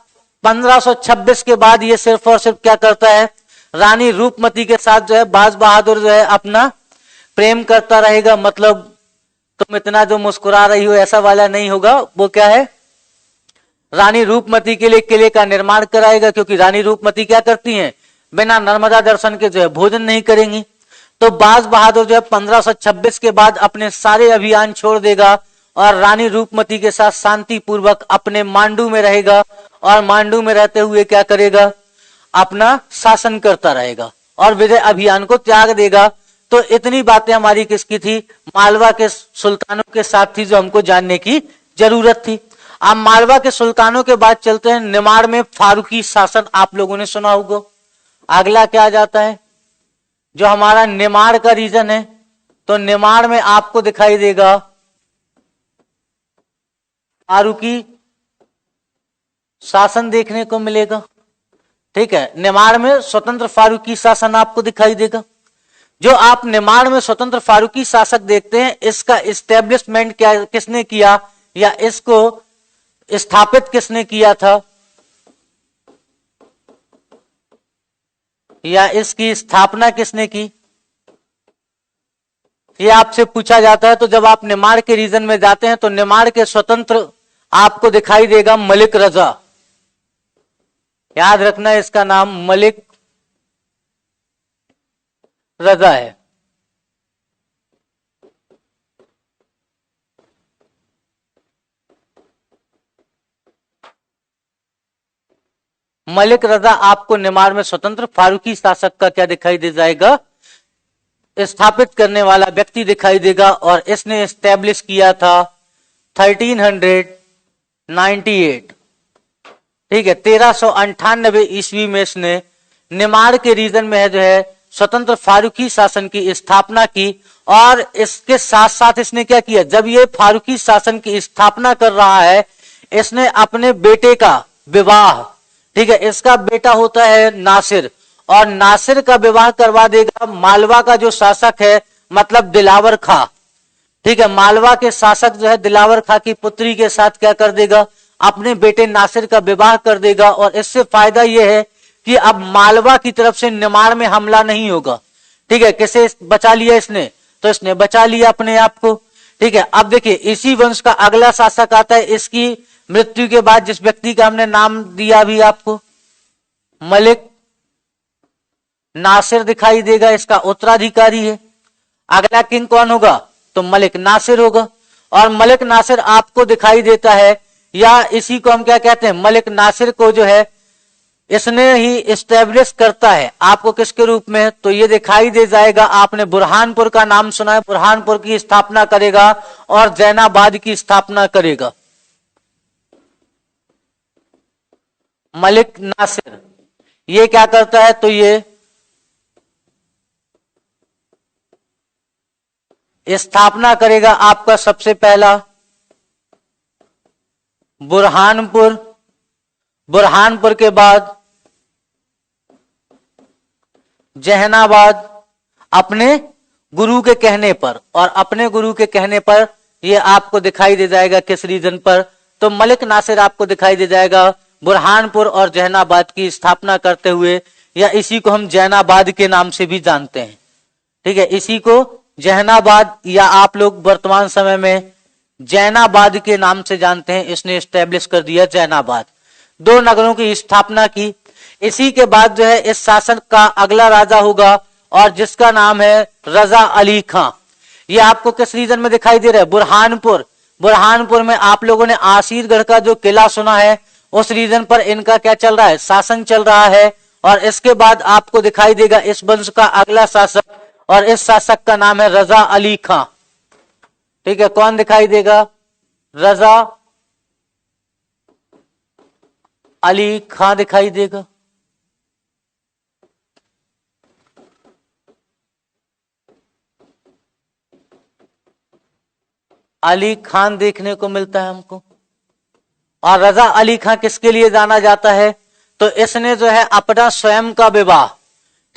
1526 के बाद ये सिर्फ और सिर्फ क्या करता है? रानी रूपमती के साथ जो है बाज बहादुर जो है अपना प्रेम करता रहेगा। मतलब तुम इतना जो मुस्कुरा रही हो ऐसा वाला नहीं होगा। वो क्या है? रानी रूपमती के लिए किले का निर्माण कराएगा, क्योंकि रानी रूपमती क्या करती हैं? बिना नर्मदा दर्शन के जो है भोजन नहीं करेंगी। तो बाज बहादुर जो है 1526 के बाद अपने सारे अभियान छोड़ देगा और रानी रूपमती के साथ शांति पूर्वक अपने मांडू में रहेगा, और मांडू में रहते हुए क्या करेगा? अपना शासन करता रहेगा और विजय अभियान को त्याग देगा। तो इतनी बातें हमारी किसकी थी? मालवा के सुल्तानों के साथ थी, जो हमको जानने की जरूरत थी। अब मालवा के सुल्तानों के बाद चलते हैं निमाड़ में फारूकी शासन। आप लोगों ने सुना होगा। अगला क्या आ जाता है? जो हमारा निमाड़ का रीजन है, तो निमाड़ में आपको दिखाई देगा फारूकी शासन देखने को मिलेगा। ठीक है, निमाड़ में स्वतंत्र फारूकी शासन आपको दिखाई देगा। जो आप निमाड़ में स्वतंत्र फारूकी शासक देखते हैं, इसका इस्टेब्लिशमेंट क्या किसने किया या इसको स्थापित किसने किया था या इसकी स्थापना किसने की, ये आपसे पूछा जाता है। तो जब आप निमाड़ के रीजन में जाते हैं तो निमाड़ के स्वतंत्र आपको दिखाई देगा मलिक रजा। याद रखना इसका नाम मलिक रजा है। मलिक रजा आपको निमाड़ में स्वतंत्र फारूकी शासक का क्या दिखाई दे जाएगा, स्थापित करने वाला व्यक्ति दिखाई देगा। और इसने स्टैब्लिश किया था 1398। ठीक है, 1398 ईस्वी में इसने निमाड़ के रीजन में है जो है स्वतंत्र फारूकी शासन की स्थापना की। और इसके साथ साथ इसने क्या किया, जब ये फारूकी शासन की स्थापना कर रहा है, इसने अपने बेटे का विवाह, ठीक है, इसका बेटा होता है नासिर, और नासिर का विवाह करवा देगा मालवा का जो शासक है, मतलब दिलावर खां। ठीक है, मालवा के शासक जो है दिलावर खां की पुत्री के साथ क्या कर देगा, अपने बेटे नासिर का विवाह कर देगा। और इससे फायदा यह है कि अब मालवा की तरफ से निमाड़ में हमला नहीं होगा। ठीक है, किसे बचा लिया इसने, तो इसने बचा लिया अपने आप को। ठीक है, अब देखिए इसी वंश का अगला शासक आता है, इसकी मृत्यु के बाद जिस व्यक्ति का हमने नाम दिया अभी आपको, मलिक नासिर दिखाई देगा, इसका उत्तराधिकारी है। अगला किंग कौन होगा, तो मलिक नासिर होगा। और मलिक नासिर आपको दिखाई देता है, या इसी को हम क्या कहते हैं, मलिक नासिर को जो है इसने ही इस्टेब्लिश करता है आपको किसके रूप में, तो ये दिखाई दे जाएगा, आपने बुरहानपुर का नाम सुना है, बुरहानपुर की स्थापना करेगा और जैनाबाद की स्थापना करेगा। मलिक नासिर ये क्या करता है, तो ये स्थापना करेगा आपका सबसे पहला बुरहानपुर, बुरहानपुर के बाद जहानाबाद, अपने गुरु के कहने पर। और अपने गुरु के कहने पर ये आपको दिखाई दे जाएगा किस रीजन पर, तो मलिक नासिर आपको दिखाई दे जाएगा बुरहानपुर और जहानाबाद की स्थापना करते हुए, या इसी को हम जैनाबाद के नाम से भी जानते हैं। ठीक है, इसी को जहानाबाद या आप लोग वर्तमान समय में जैनाबाद के नाम से जानते हैं। इसने स्टैब्लिश कर दिया जैनाबाद, दो नगरों की स्थापना की। इसी के बाद जो है इस शासन का अगला राजा होगा और जिसका नाम है रजा अली खां। ये आपको किस रीजन में दिखाई दे रहा है, बुरहानपुर। बुरहानपुर में आप लोगों ने आसीरगढ़ का जो किला सुना है, उस रीजन पर इनका क्या चल रहा है, शासन चल रहा है। और इसके बाद आपको दिखाई देगा इस वंश का अगला शासक, और इस शासक का नाम है रजा अली खां। ठीक है, कौन दिखाई देगा, रजा अली खां दिखाई देगा। अली खान देखने को मिलता है हमको। और रजा अली खां किसके लिए जाना जाता है, तो इसने जो है अपना स्वयं का विवाह,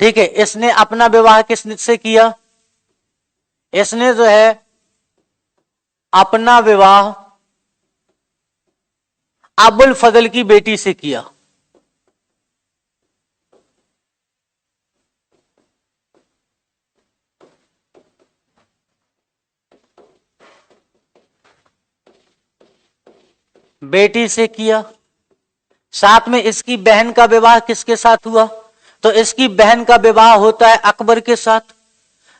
ठीक है, इसने अपना विवाह किससे किया, इसने जो है अपना विवाह अबुल फजल की बेटी से किया। बेटी से किया। साथ में इसकी बहन का विवाह किसके साथ हुआ, तो इसकी बहन का विवाह होता है अकबर के साथ।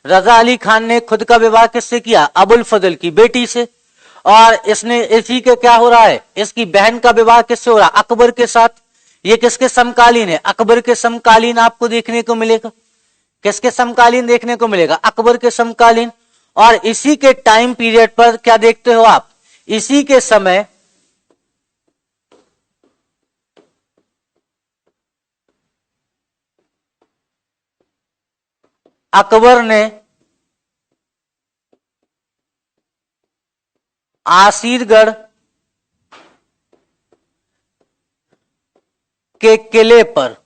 रजा अली खान ने खुद का विवाह किससे किया, अबुल फजल की बेटी से। और इसने इसी के क्या हो रहा है, इसकी बहन का विवाह किससे हो रहा है, अकबर के साथ। ये किसके समकालीन है, अकबर के समकालीन आपको देखने को मिलेगा। किसके समकालीन देखने को मिलेगा, अकबर के समकालीन। और इसी के टाइम पीरियड पर क्या देखते हो आप, इसी के समय अकबर ने आसीरगढ़ के किले पर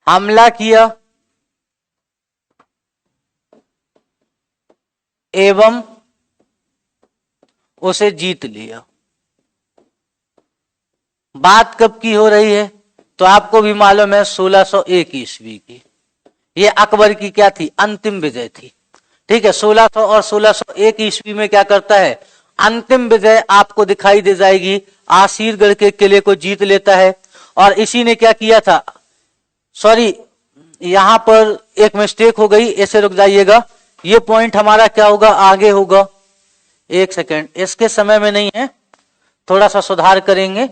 हमला किया एवं उसे जीत लिया। बात कब की हो रही है? तो आपको भी मालूम है 1601 ईस्वी की। ये अकबर की क्या थी? अंतिम विजय थी। ठीक है, 1600 और 1601 ईस्वी में क्या करता है? अंतिम विजय आपको दिखाई दे जाएगी। आसीरगढ़ के किले को जीत लेता है। और इसी ने क्या किया था, सॉरी यहां पर एक मिस्टेक हो गई, ऐसे रुक जाइएगा। ये पॉइंट हमारा क्या होगा, आगे होगा। एक सेकेंड, इसके समय में नहीं है, थोड़ा सा सुधार करेंगे।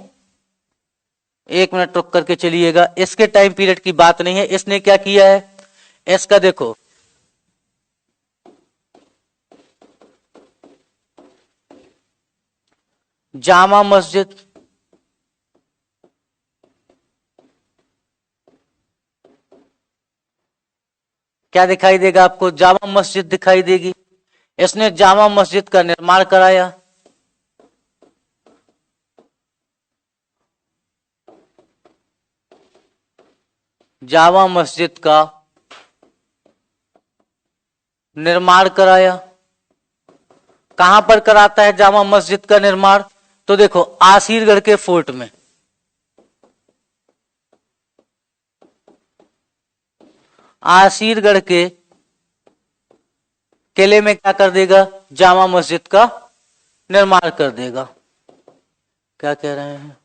एक मिनट रुक करके चलिएगा, इसके टाइम पीरियड की बात नहीं है। इसने क्या किया है, इसका देखो, जामा मस्जिद, क्या दिखाई देगा आपको? जामा मस्जिद दिखाई देगी। इसने जामा मस्जिद का निर्माण कराया। जामा मस्जिद का निर्माण कराया। कहां पर कराता है जामा मस्जिद का निर्माण? तो देखो, आसीरगढ़ के फोर्ट में। आसीरगढ़ के किले में क्या कर देगा? जामा मस्जिद का निर्माण कर देगा। क्या कह रहे हैं?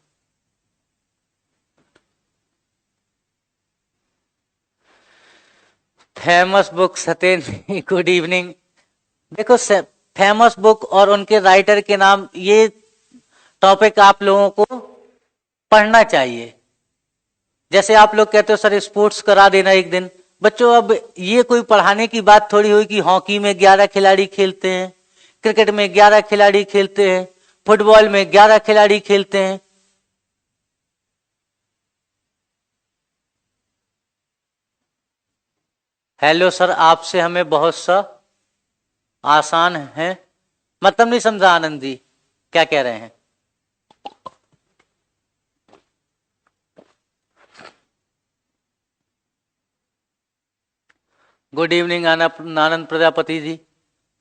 Famous book Satyendra, good evening. देखो, फेमस बुक और उनके राइटर के नाम, ये टॉपिक आप लोगों को पढ़ना चाहिए। जैसे आप लोग कहते हो सर स्पोर्ट्स करा देना एक दिन। बच्चों, अब ये कोई पढ़ाने की बात थोड़ी हुई कि हॉकी में 11 खिलाड़ी खेलते हैं, क्रिकेट में 11 खिलाड़ी खेलते हैं, फुटबॉल में 11 खिलाड़ी खेलते हैं। हेलो सर, आपसे हमें बहुत सा आसान है, मतलब नहीं समझा आनंद जी, क्या कह रहे हैं? गुड इवनिंग आनंद प्रजापति जी।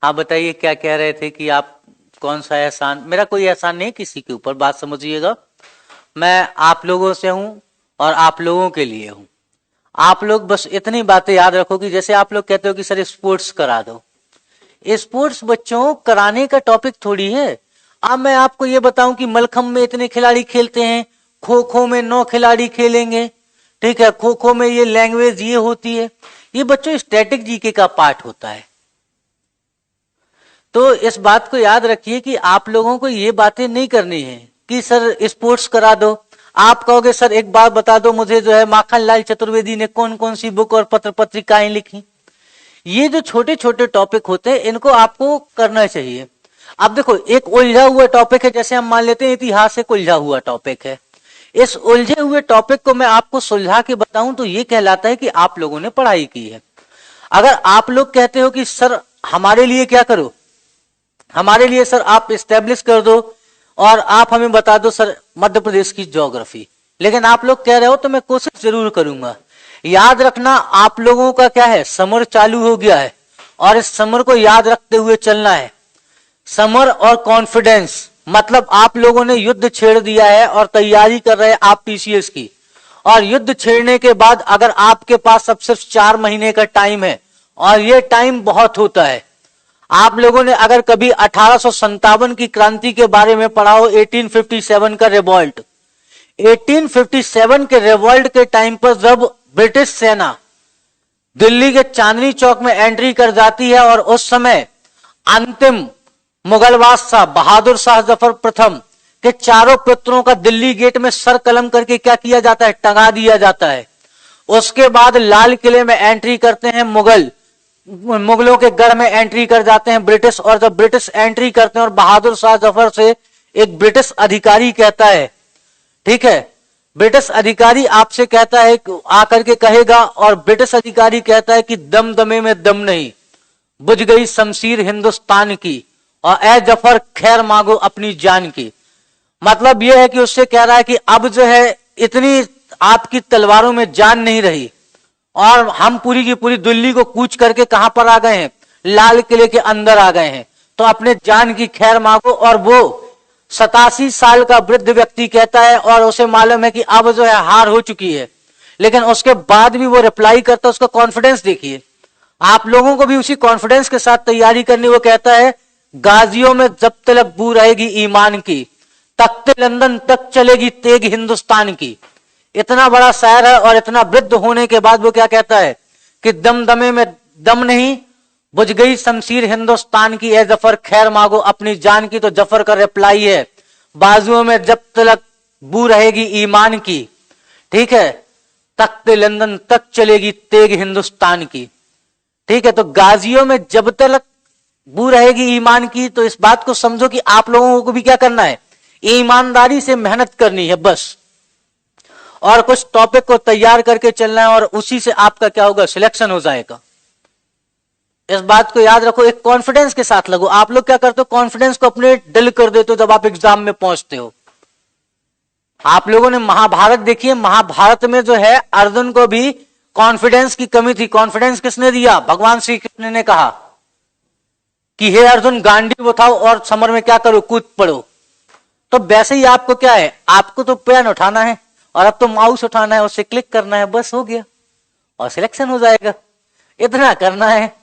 हाँ बताइए, क्या कह रहे थे कि आप कौन सा एहसान? मेरा कोई एहसान नहीं किसी के ऊपर, बात समझिएगा। मैं आप लोगों से हूं और आप लोगों के लिए हूं। आप लोग बस इतनी बातें याद रखो कि जैसे आप लोग कहते हो कि सर स्पोर्ट्स करा दो, स्पोर्ट्स बच्चों कराने का टॉपिक थोड़ी है। अब मैं आपको ये बताऊं कि मलखंब में इतने खिलाड़ी खेलते हैं, खो खो में 9 खिलाड़ी खेलेंगे, ठीक है, खो खो में ये लैंग्वेज ये होती है, ये बच्चों स्टैटिक जीके का पार्ट होता है। तो इस बात को याद रखिए कि आप लोगों को ये बातें नहीं करनी है कि सर स्पोर्ट्स करा दो। आप कहोगे सर एक बात बता दो मुझे, जो है माखनलाल चतुर्वेदी ने कौन कौन सी बुक और पत्र पत्रिकाएं लिखी। ये जो छोटे छोटे टॉपिक होते हैं इनको आपको करना चाहिए। अब देखो, एक उलझा हुआ टॉपिक है, जैसे हम मान लेते हैं इतिहास एक उलझा हुआ टॉपिक है। इस उलझे हुए टॉपिक को मैं आपको सुलझा के बताऊं तो ये कहलाता है कि आप लोगों ने पढ़ाई की है। अगर आप लोग कहते हो कि सर हमारे लिए क्या करो, हमारे लिए सर आप इस्टेब्लिश कर दो और आप हमें बता दो सर मध्य प्रदेश की ज्योग्राफी, लेकिन आप लोग कह रहे हो तो मैं कोशिश जरूर करूंगा। याद रखना, आप लोगों का क्या है, समर चालू हो गया है और इस समर को याद रखते हुए चलना है। समर और कॉन्फिडेंस, मतलब आप लोगों ने युद्ध छेड़ दिया है और तैयारी कर रहे हैं आप पीसीएस की। और युद्ध छेड़ने के बाद अगर आपके पास अब सिर्फ 4 महीने का टाइम है, और ये टाइम बहुत होता है। आप लोगों ने अगर कभी 1857 की क्रांति के बारे में पढ़ा हो, 1857 का रिवॉल्ट, 1857 के रिवॉल्ट के टाइम पर जब ब्रिटिश सेना दिल्ली के चांदनी चौक में एंट्री कर जाती है और उस समय अंतिम मुगल बादशाह बहादुर शाह जफर प्रथम के चारों पुत्रों का दिल्ली गेट में सर कलम करके क्या किया जाता है, टंगा दिया जाता है। उसके बाद लाल किले में एंट्री करते हैं मुगलों के गढ़ में एंट्री कर जाते हैं ब्रिटिश, और जब ब्रिटिश एंट्री करते हैं और बहादुर शाह जफर से एक ब्रिटिश अधिकारी कहता है, ठीक है, ब्रिटिश अधिकारी आपसे कहता है, आकर के कहेगा, और ब्रिटिश अधिकारी कहता है कि दम दमे में दम नहीं, बुझ गई शमशीर हिंदुस्तान की, और ए जफर खैर मांगो अपनी जान की। मतलब यह है कि उससे कह रहा है कि अब जो है इतनी आपकी तलवारों में जान नहीं रही और हम पूरी की पूरी दिल्ली को कूच करके कहां पर आ गए हैं, लाल किले के अंदर आ गए हैं, तो अपने जान की खैर मांगो। और वो 87 साल का वृद्ध व्यक्ति कहता है और उसे मालूम है कि अब जो है हार हो चुकी है, लेकिन उसके बाद भी वो रिप्लाई करता है। उसका कॉन्फिडेंस देखिए, आप लोगों को भी उसी कॉन्फिडेंस के साथ तैयारी करनी। वो कहता है गाजियों में जब तक बू रहेगी ईमान की, तख्ते लंदन तक चलेगी तेग हिंदुस्तान की। इतना बड़ा शायर है और इतना वृद्ध होने के बाद वो क्या कहता है कि दमदमे में दम नहीं, बुझ गई शमशीर हिंदुस्तान की, ए जफर खैर मांगो अपनी जान की। तो जफर का रिप्लाई है बाजुओं में जब तक बू रहेगी ईमान की, ठीक है, तख्ते लंदन तक चलेगी तेग हिंदुस्तान की। ठीक है, तो गाजियों में जब तक बू रहेगी ईमान की, तो इस बात को समझो कि आप लोगों को भी क्या करना है, ईमानदारी से मेहनत करनी है बस, और कुछ टॉपिक को तैयार करके चलना है और उसी से आपका क्या होगा, सिलेक्शन हो जाएगा। इस बात को याद रखो, एक कॉन्फिडेंस के साथ लगो। आप लोग क्या करते हो, कॉन्फिडेंस को अपने डिल कर देते हो जब आप एग्जाम में पहुंचते हो। आप लोगों ने महाभारत देखी है, महाभारत में जो है अर्जुन को भी कॉन्फिडेंस की कमी थी। कॉन्फिडेंस किसने दिया, भगवान श्री कृष्ण ने कहा कि हे अर्जुन गांडीव उठाओ और समर में क्या करो, कूद पड़ो। तो वैसे ही आपको क्या है, आपको तो पेन उठाना है और अब तो माउस उठाना है, उससे क्लिक करना है, बस हो गया और सिलेक्शन हो जाएगा। इतना करना है।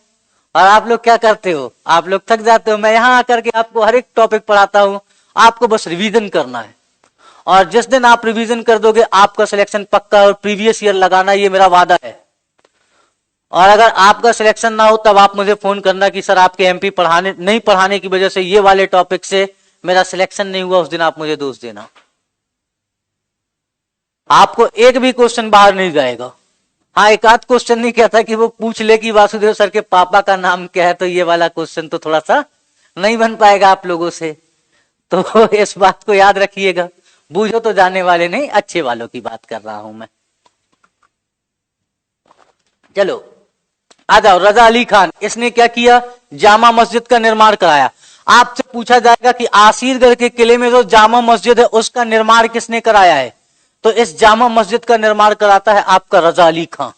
और आप लोग क्या करते हो, आप लोग थक जाते हो। मैं यहां आकर के आपको हर एक टॉपिक पढ़ाता हूं, आपको बस रिवीजन करना है। और जिस दिन आप रिवीजन कर दोगे आपका सिलेक्शन पक्का, और प्रीवियस ईयर लगाना, ये मेरा वादा है। और अगर आपका सिलेक्शन ना हो तब आप मुझे फोन करना कि सर आपके एमपी नहीं पढ़ाने की वजह से ये वाले टॉपिक से मेरा सिलेक्शन नहीं हुआ, उस दिन आप मुझे दोष देना। आपको एक भी क्वेश्चन बाहर नहीं जाएगा। हाँ, एक आध क्वेश्चन नहीं कहता कि वो पूछ ले कि वासुदेव सर के पापा का नाम क्या है, तो ये वाला क्वेश्चन तो थोड़ा सा नहीं बन पाएगा आप लोगों से। तो इस बात को याद रखिएगा। बूझो तो जाने वाले नहीं, अच्छे वालों की बात कर रहा हूं मैं। चलो आ जाओ। रजा अली खान, इसने क्या किया, जामा मस्जिद का निर्माण कराया। आपसे पूछा जाएगा कि आसीरगढ़ के किले में जो जामा मस्जिद है उसका निर्माण किसने कराया है, तो इस जामा मस्जिद का निर्माण कराता है आपका रजा अली खां।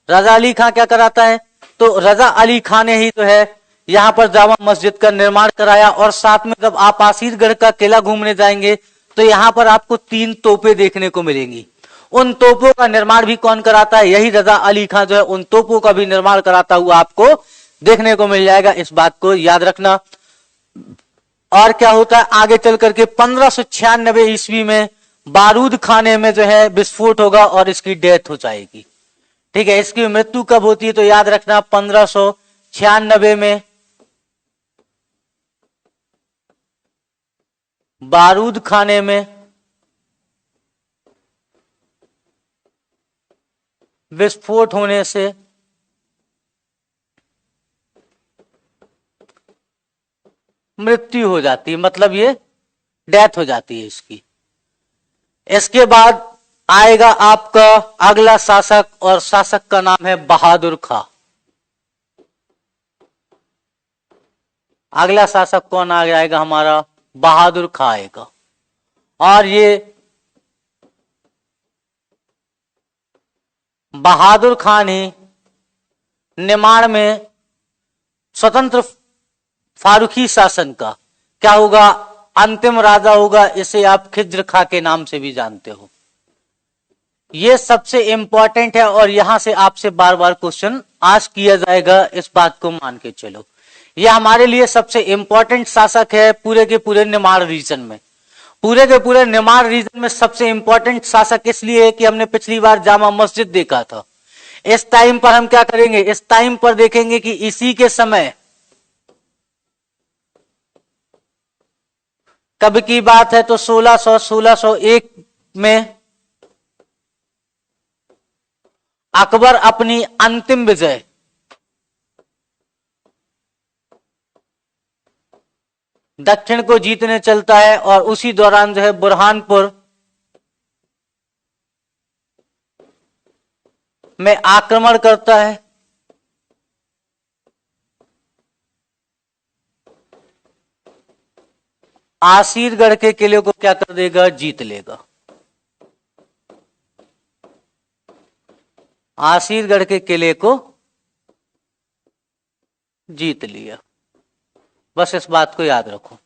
रजा अली खां क्या कराता है, तो रजा अली खां ने ही तो है यहां पर जामा मस्जिद का निर्माण कराया। और साथ में जब आप आसीरगढ़ का किला घूमने जाएंगे तो यहां पर आपको 3 तोपें देखने को मिलेंगी। उन तोपों का निर्माण भी कौन कराता है, यही रजा अली खां जो है उन तोपों का भी निर्माण कराता हुआ आपको देखने को मिल जाएगा। इस बात को याद रखना। और क्या होता है आगे चल करके, 1596 ईस्वी में बारूद खाने में जो है विस्फोट होगा और इसकी डेथ हो जाएगी। ठीक है, इसकी मृत्यु कब होती है, तो याद रखना 1596 में बारूद खाने में विस्फोट होने से मृत्यु हो जाती है, मतलब ये डेथ हो जाती है इसकी। इसके बाद आएगा आपका अगला शासक, और शासक का नाम है बहादुर खां। अगला शासक कौन आ जाएगा हमारा, बहादुर खां आएगा। और ये बहादुर खां ने निर्माण में स्वतंत्र फारूकी शासन का क्या होगा, अंतिम राजा होगा। इसे आप खिज्र खां के नाम से भी जानते हो। ये सबसे इंपॉर्टेंट है और यहां से आपसे बार बार क्वेश्चन आस्क किया जाएगा, इस बात को मान के चलो। यह हमारे लिए सबसे इंपॉर्टेंट शासक है पूरे के पूरे निमाड़ रीजन में। पूरे के पूरे निमाड़ रीजन में सबसे इंपॉर्टेंट शासक इसलिए है कि हमने पिछली बार जामा मस्जिद देखा था। इस टाइम पर हम क्या करेंगे, इस टाइम पर देखेंगे कि इसी के समय कब की बात है, तो 1601 में अकबर अपनी अंतिम विजय दक्षिण को जीतने चलता है और उसी दौरान जो है बुरहानपुर में आक्रमण करता है। आसीरगढ़ के किले को क्या कर देगा, जीत लेगा। आसीरगढ़ के किले को जीत लिया। बस इस बात को याद रखो।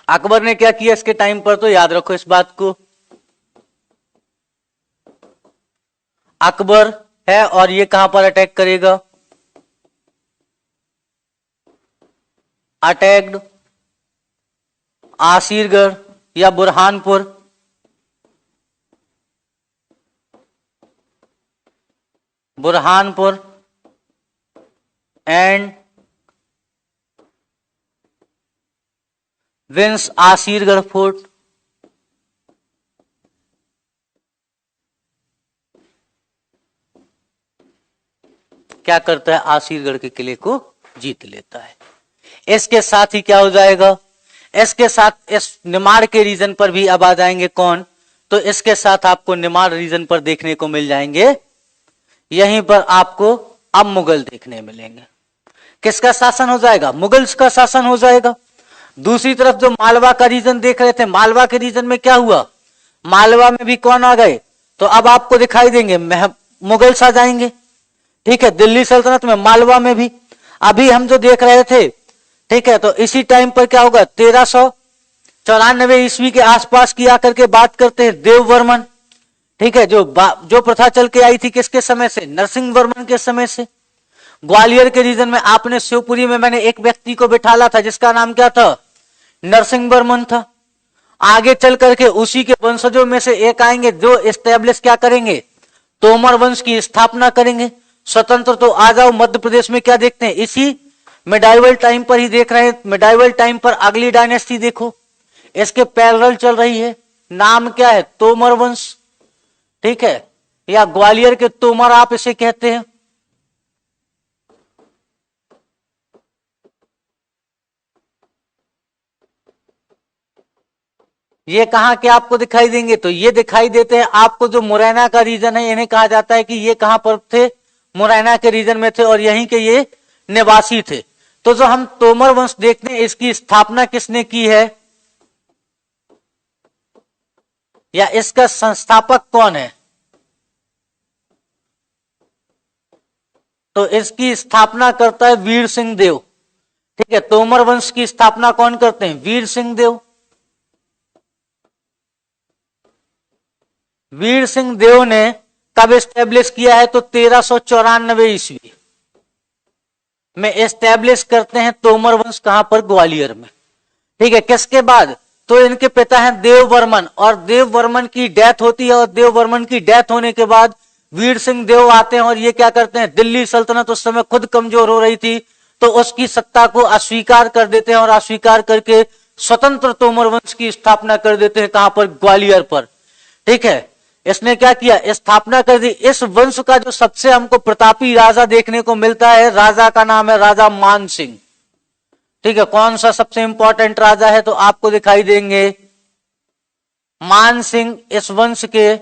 अकबर ने क्या किया इसके टाइम पर, तो याद रखो इस बात को। अकबर है और ये कहां पर अटैक करेगा, अटैक्ड आसीरगढ़ या Burhanpur, Burhanpur and wins Asirgarh fort. क्या करता है, आसीरगढ़ के किले को जीत लेता है। इसके साथ ही क्या हो जाएगा, इसके साथ इस निमाड़ के रीजन पर भी अब आ जाएंगे कौन, तो इसके साथ आपको निमाड़ रीजन पर देखने को मिल जाएंगे, यहीं पर आपको अब मुगल देखने मिलेंगे। किसका शासन हो जाएगा, मुगल्स का शासन हो जाएगा। दूसरी तरफ जो मालवा का रीजन देख रहे थे, मालवा के रीजन में क्या हुआ, मालवा में भी कौन आ गए, तो अब आपको दिखाई देंगे मुगल्स आ जाएंगे। ठीक है, दिल्ली सल्तनत में, मालवा में भी। अभी हम जो देख रहे थे, ठीक है, तो इसी टाइम पर क्या होगा, 1394 ईस्वी के आसपास की आकर के बात करते हैं देववर्मन। ठीक है, जो प्रथा चल के आई थी किसके समय से, नरसिंह वर्मन के समय से। ग्वालियर के रीजन में आपने शिवपुरी में मैंने एक व्यक्ति को बिठाला था जिसका नाम क्या था, नरसिंह वर्मन था। आगे चल करके उसी के वंशजों में से एक आएंगे जो एस्टेब्लिश क्या करेंगे, तोमर वंश की स्थापना करेंगे। स्वतंत्र तो आ जाओ, मध्य प्रदेश में क्या देखते हैं, इसी मिडाइवल टाइम पर ही देख रहे हैं। मिडाइवल टाइम पर अगली डायनेस्टी देखो, इसके पैरेलल चल रही है, नाम क्या है, तोमर वंश। ठीक है, या ग्वालियर के तोमर आप इसे कहते हैं। ये कहां के आपको दिखाई देंगे, तो ये दिखाई देते हैं आपको जो मुरैना का रीजन है, इन्हें कहा जाता है कि ये कहां पर थे, मुरैना के रीजन में थे और यहीं के ये निवासी थे। तो जो हम तोमर वंश देखते हैं, इसकी स्थापना किसने की है, या इसका संस्थापक कौन है, तो इसकी स्थापना करता है वीर सिंह देव। ठीक है, तोमर वंश की स्थापना कौन करते हैं, वीर सिंह देव। वीर सिंह देव ने कब एस्टेब्लिश किया है, तो 1394 ईस्वी में एस्टेब्लिश करते हैं तोमर वंश, कहां पर, ग्वालियर में। ठीक है, किसके बाद, तो इनके पिता हैं देववर्मन, और देववर्मन की डेथ होती है, और देववर्मन की डेथ होने के बाद वीर सिंह देव आते हैं और ये क्या करते हैं, दिल्ली सल्तनत उस समय खुद कमजोर हो रही थी, तो उसकी सत्ता को अस्वीकार कर देते हैं और अस्वीकार करके स्वतंत्र तोमर वंश की स्थापना कर देते हैं, कहां पर, ग्वालियर पर। ठीक है, इसने क्या किया, स्थापना कर दी। इस वंश का जो सबसे हमको प्रतापी राजा देखने को मिलता है, राजा का नाम है राजा मान सिंह। ठीक है, कौन सा सबसे इंपॉर्टेंट राजा है, तो आपको दिखाई देंगे मान सिंह इस वंश के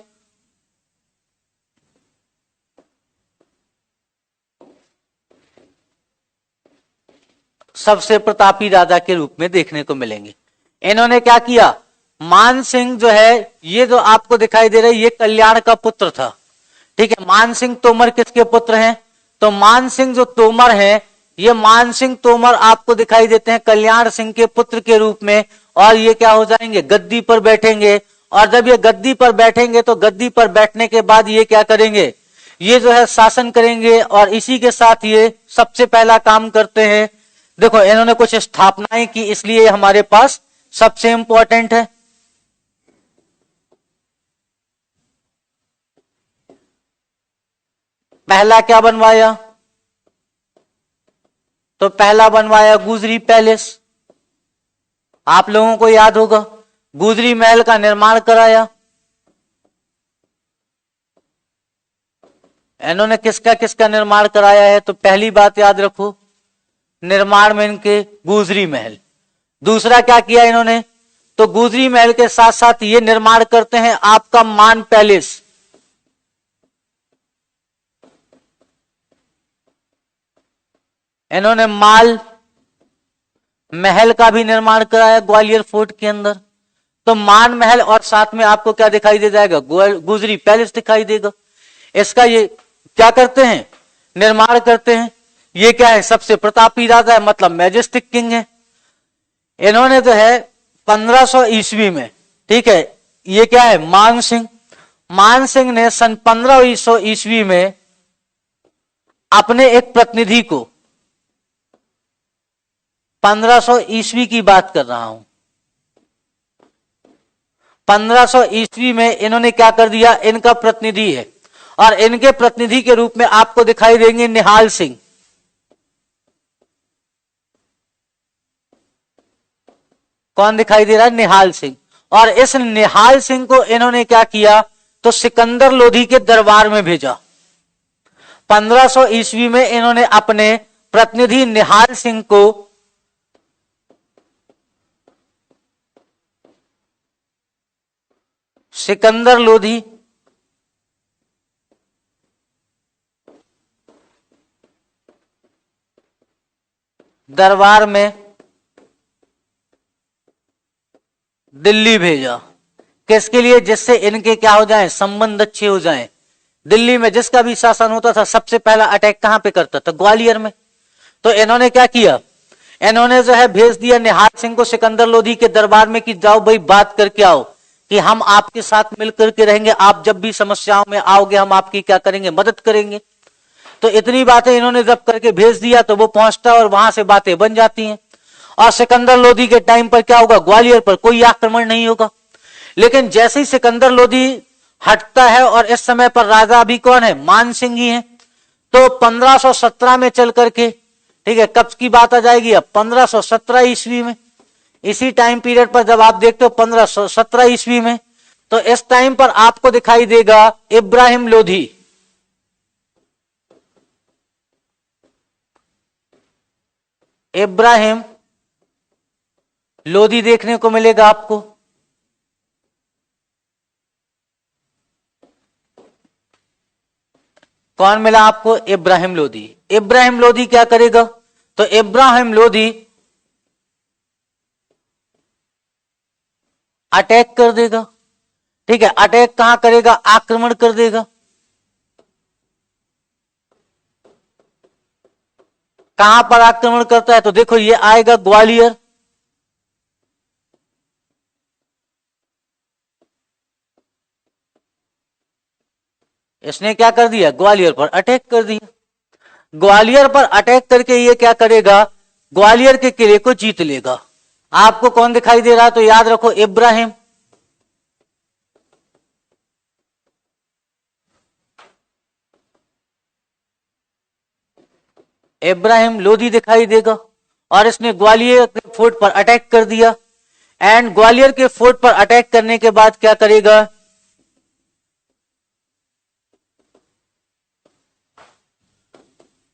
सबसे प्रतापी राजा के रूप में देखने को मिलेंगे। इन्होंने क्या किया, मान सिंह जो है, ये जो आपको दिखाई दे रहा है, ये कल्याण का पुत्र था। ठीक है, मान सिंह तोमर किसके पुत्र हैं, तो मान सिंह जो तोमर हैं, ये मान सिंह तोमर आपको दिखाई देते हैं कल्याण सिंह के पुत्र के रूप में, और ये क्या हो जाएंगे, गद्दी पर बैठेंगे। और जब ये गद्दी पर बैठेंगे तो गद्दी पर बैठने के बाद ये क्या करेंगे, ये जो है शासन करेंगे, और इसी के साथ ये सबसे पहला काम करते हैं, देखो इन्होंने कुछ स्थापनाएं की, इसलिए हमारे पास सबसे इंपॉर्टेंट है। पहला क्या बनवाया, तो पहला बनवाया गुजरी पैलेस, आप लोगों को याद होगा, गुजरी महल का निर्माण कराया। इन्होंने किसका किसका निर्माण कराया है, तो पहली बात याद रखो, निर्माण में इनके गुजरी महल। दूसरा क्या किया इन्होंने, तो गुजरी महल के साथ साथ ये निर्माण करते हैं आपका मान पैलेस। इन्होंने माल महल का भी निर्माण कराया ग्वालियर फोर्ट के अंदर। तो मान महल और साथ में आपको क्या दिखाई दे जाएगा, गुजरी पैलेस दिखाई देगा। इसका ये क्या करते हैं, निर्माण करते हैं। ये क्या है, सबसे प्रतापी राजा है, मतलब मैजेस्टिक किंग है। इन्होंने जो है 1500 ईस्वी में, ठीक है, ये क्या है, मान सिंह। मान सिंह ने सन 1500 ईस्वी में अपने एक प्रतिनिधि को, 1500 ईस्वी की बात कर रहा हूं, 1500 ईस्वी में इन्होंने क्या कर दिया, इनका प्रतिनिधि है, और इनके प्रतिनिधि के रूप में आपको दिखाई देंगे निहाल सिंह। कौन दिखाई दे रहा है, निहाल सिंह। और इस निहाल सिंह को इन्होंने क्या किया, तो सिकंदर लोधी के दरबार में भेजा। 1500 ईस्वी में इन्होंने अपने प्रतिनिधि निहाल सिंह को सिकंदर लोधी दरबार में दिल्ली भेजा। किसके लिए, जिससे इनके क्या हो जाएं, संबंध अच्छे हो जाएं। दिल्ली में जिसका भी शासन होता था सबसे पहला अटैक कहां पे करता था, ग्वालियर में। तो इन्होंने क्या किया, इन्होंने जो है भेज दिया निहाल सिंह को सिकंदर लोधी के दरबार में कि जाओ भाई बात करके आओ कि हम आपके साथ मिलकर के रहेंगे, आप जब भी समस्याओं में आओगे हम आपकी क्या करेंगे, मदद करेंगे। तो इतनी बातें इन्होंने जब करके भेज दिया तो वो पहुंचता और वहां से बातें बन जाती हैं। और सिकंदर लोधी के टाइम पर क्या होगा, ग्वालियर पर कोई आक्रमण नहीं होगा। लेकिन जैसे ही सिकंदर लोधी हटता है, और इस समय पर राजा अभी कौन है, मान सिंह ही है। तो 1517 में चल करके, ठीक है, कब की बात आ जाएगी, अब 1517 ईस्वी में। इसी टाइम पीरियड पर जब आप देखते हो 1517 ईस्वी में, तो इस टाइम पर आपको दिखाई देगा इब्राहिम लोधी। इब्राहिम लोधी देखने को मिलेगा आपको। कौन मिला आपको, इब्राहिम लोधी। इब्राहिम लोधी क्या करेगा, तो इब्राहिम लोधी अटैक कर देगा। ठीक है, अटैक कहां करेगा, आक्रमण कर देगा। कहां पर आक्रमण करता है, तो देखो ये आएगा ग्वालियर। इसने क्या कर दिया, ग्वालियर पर अटैक कर दिया। ग्वालियर पर अटैक करके ये क्या करेगा, ग्वालियर के किले को जीत लेगा। आपको कौन दिखाई दे रहा है, तो याद रखो इब्राहिम। इब्राहिम लोधी दिखाई देगा, और इसने ग्वालियर के फोर्ट पर अटैक कर दिया। एंड ग्वालियर के फोर्ट पर अटैक करने के बाद क्या करेगा,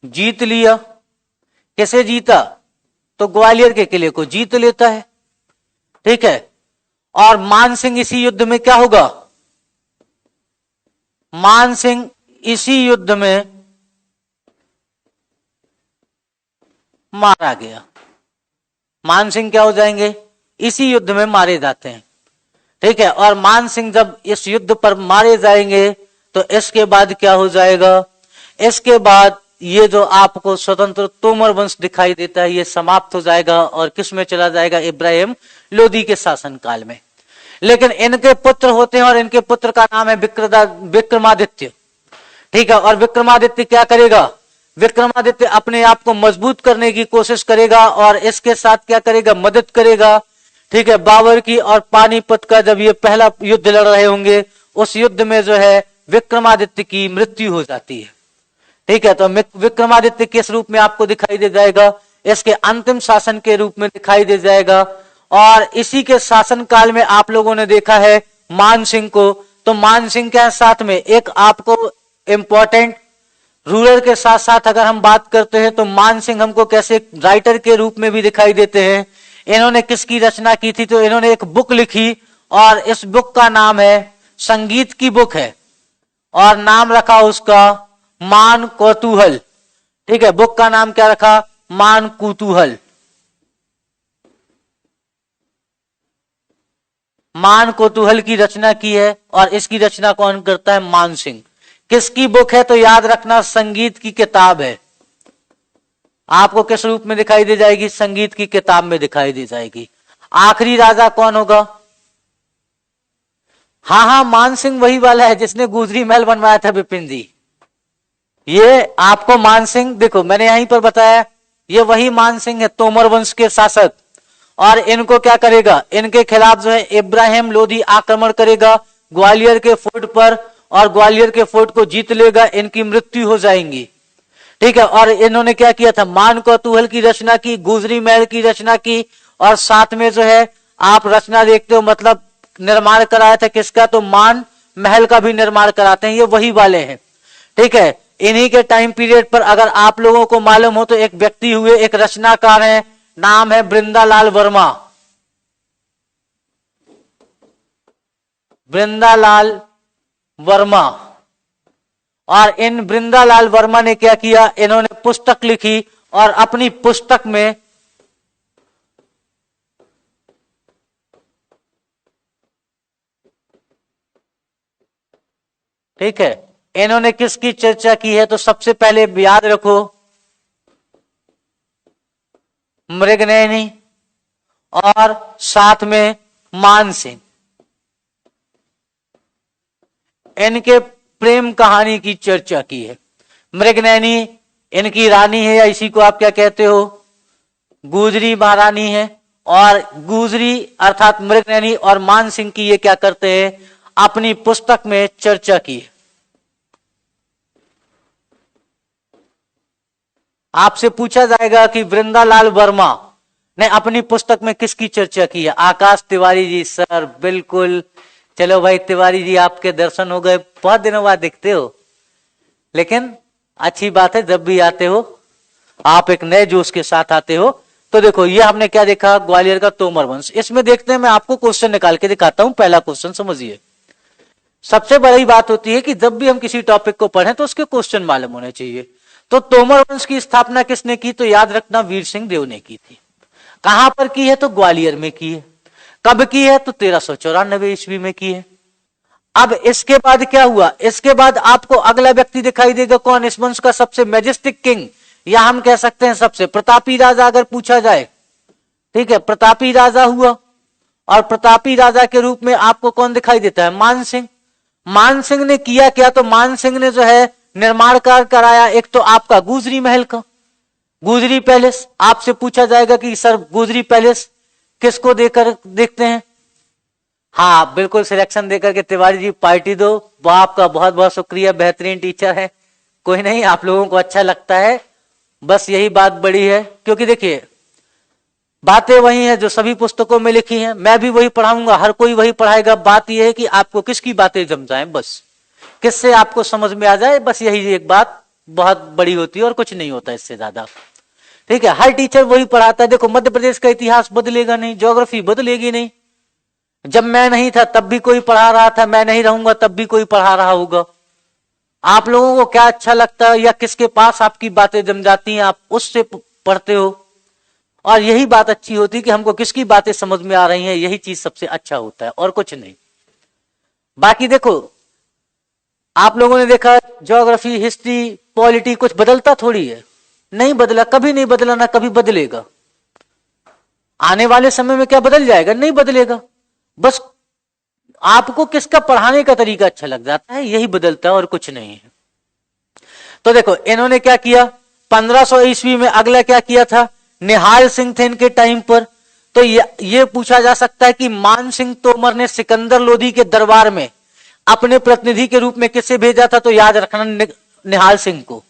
जीत लिया। कैसे जीता, तो ग्वालियर के किले को जीत लेता है। ठीक है, और मान सिंह इसी युद्ध में क्या होगा, मान सिंह इसी युद्ध में मारा गया। मान सिंह क्या हो जाएंगे, इसी युद्ध में मारे जाते हैं। ठीक है, और मान सिंह जब इस युद्ध पर मारे जाएंगे तो इसके बाद क्या हो जाएगा, इसके बाद ये जो आपको स्वतंत्र तोमर वंश दिखाई देता है ये समाप्त हो जाएगा, और किस में चला जाएगा, इब्राहिम लोधी के शासनकाल में। लेकिन इनके पुत्र होते हैं, और इनके पुत्र का नाम है विक्रमादित्य। ठीक है, और विक्रमादित्य क्या करेगा, विक्रमादित्य अपने आप को मजबूत करने की कोशिश करेगा, और इसके साथ क्या करेगा, मदद करेगा। ठीक है, बाबर की और पानीपत का जब ये पहला युद्ध लड़ रहे होंगे, उस युद्ध में जो है विक्रमादित्य की मृत्यु हो जाती है। ठीक है, तो विक्रमादित्य किस रूप में आपको दिखाई दे जाएगा, इसके अंतिम शासन के रूप में दिखाई दे जाएगा। और इसी के शासनकाल में आप लोगों ने देखा है मान सिंह को। तो मान सिंह के साथ में एक आपको इंपॉर्टेंट रूलर के साथ साथ अगर हम बात करते हैं तो मान सिंह हमको कैसे राइटर के रूप में भी दिखाई देते हैं। इन्होंने किसकी रचना की थी, तो इन्होंने एक बुक लिखी, और इस बुक का नाम है, संगीत की बुक है, और नाम रखा उसका मान कौतूहल। ठीक है, बुक का नाम क्या रखा, मान कुतूहल। मान कौतूहल की रचना की है और इसकी रचना कौन करता है? मान सिंह। किसकी बुक है? तो याद रखना संगीत की किताब है। आपको किस रूप में दिखाई दे जाएगी? संगीत की किताब में दिखाई दे जाएगी। आखिरी राजा कौन होगा? हाँ हाँ, मान सिंह वही वाला है जिसने गुजरी महल बनवाया था विपिन जी। ये आपको मान सिंह, देखो मैंने यहीं पर बताया, ये वही मान सिंह है, तोमर वंश के शासक। और इनको क्या करेगा? इनके खिलाफ जो है इब्राहिम लोधी आक्रमण करेगा ग्वालियर के फोर्ट पर, और ग्वालियर के फोर्ट को जीत लेगा, इनकी मृत्यु हो जाएगी। ठीक है। और इन्होंने क्या किया था? मान कौतूहल की रचना की, गुजरी महल की रचना की, और साथ में जो है आप रचना देखते हो मतलब निर्माण कराया था किसका? तो मान महल का भी निर्माण कराते हैं, ये वही वाले हैं। ठीक है। इन्हीं के टाइम पीरियड पर अगर आप लोगों को मालूम हो तो एक व्यक्ति हुए, एक रचनाकार है, नाम है वृंदालाल वर्मा। वृंदालाल वर्मा। और इन वृंदालाल वर्मा ने क्या किया? इन्होंने पुस्तक लिखी और अपनी पुस्तक में ठीक है, इन्होंने किसकी चर्चा की है? तो सबसे पहले याद रखो मृगनयनी और साथ में मान सिंह। इनके प्रेम कहानी की चर्चा की है। मृगनयनी इनकी रानी है, या इसी को आप क्या कहते हो? गुजरी महारानी है। और गुजरी अर्थात मृगनयनी और मान सिंह की ये क्या करते हैं? अपनी पुस्तक में चर्चा की है। आपसे पूछा जाएगा कि वृंदालाल वर्मा ने अपनी पुस्तक में किसकी चर्चा की है? आकाश तिवारी जी। सर बिल्कुल। चलो भाई तिवारी जी, आपके दर्शन हो गए, बहुत दिनों बाद दिखते हो, लेकिन अच्छी बात है, जब भी आते हो आप एक नए जोश के साथ आते हो। तो देखो ये हमने क्या देखा? ग्वालियर का तोमर वंश। इसमें देखते हैं, मैं आपको क्वेश्चन निकाल के दिखाता हूं। पहला क्वेश्चन समझिए। सबसे बड़ी बात होती है कि जब भी हम किसी टॉपिक को पढ़ें तो उसके क्वेश्चन मालूम होने चाहिए। तो तोमर वंश की स्थापना किसने की? तो याद रखना वीर सिंह देव ने की थी। कहां पर की है? तो ग्वालियर में की है। कब की है? तो 1394 ईस्वी में की है। अब इसके बाद क्या हुआ? इसके बाद आपको अगला व्यक्ति दिखाई देगा, कौन? इस वंश का सबसे मैजेस्टिक किंग, या हम कह सकते हैं सबसे प्रतापी राजा अगर पूछा जाए। ठीक है, प्रतापी राजा हुआ। और प्रतापी राजा के रूप में आपको कौन दिखाई देता है? मान सिंह। मान सिंह ने किया क्या? तो मान सिंह ने जो है निर्माण कार्य कराया एक तो आपका गुजरी महल का, गुजरी पैलेस। आपसे पूछा जाएगा कि सर गुजरी पैलेस किसको देकर देखते हैं? हाँ बिल्कुल, सिलेक्शन देकर के तिवारी जी पार्टी दो। वो आपका बहुत बहुत शुक्रिया, बेहतरीन टीचर है। कोई नहीं, आप लोगों को अच्छा लगता है, बस यही बात बड़ी है। क्योंकि देखिए बातें वही हैं जो सभी पुस्तकों में लिखी हैं, मैं भी वही पढ़ाऊंगा, हर कोई वही पढ़ाएगा। बात यह है कि आपको किसकी बातें जम जाएं, बस किससे आपको समझ में आ जाए, बस यही एक बात बहुत बड़ी होती है और कुछ नहीं होता इससे ज्यादा। ठीक है, हर टीचर वही पढ़ाता है। देखो मध्य प्रदेश का इतिहास बदलेगा नहीं, ज्योग्राफी बदलेगी नहीं। जब मैं नहीं था तब भी कोई पढ़ा रहा था, मैं नहीं रहूंगा तब भी कोई पढ़ा रहा होगा। आप लोगों को क्या अच्छा लगता है या किसके पास आपकी बातें जम जाती हैं, आप उससे पढ़ते हो। और यही बात अच्छी होती है कि हमको किसकी बातें समझ में आ रही हैं, यही चीज सबसे अच्छा होता है और कुछ नहीं। बाकी देखो आप लोगों ने देखा ज्योग्राफी, हिस्ट्री, पॉलिटी कुछ बदलता थोड़ी है, नहीं बदला, कभी नहीं बदला, ना कभी बदलेगा। आने वाले समय में क्या बदल जाएगा? नहीं बदलेगा। बस आपको किसका पढ़ाने का तरीका अच्छा लग जाता है, यही बदलता है और कुछ नहीं है। तो देखो इन्होंने क्या किया 1500 ईस्वी में, अगला क्या किया था? निहाल सिंह थे इनके टाइम पर। तो ये पूछा जा सकता है कि मान सिंह तोमर ने सिकंदर लोधी के दरबार में अपने प्रतिनिधि के रूप में किसे भेजा था? तो याद रखना निहाल सिंह को।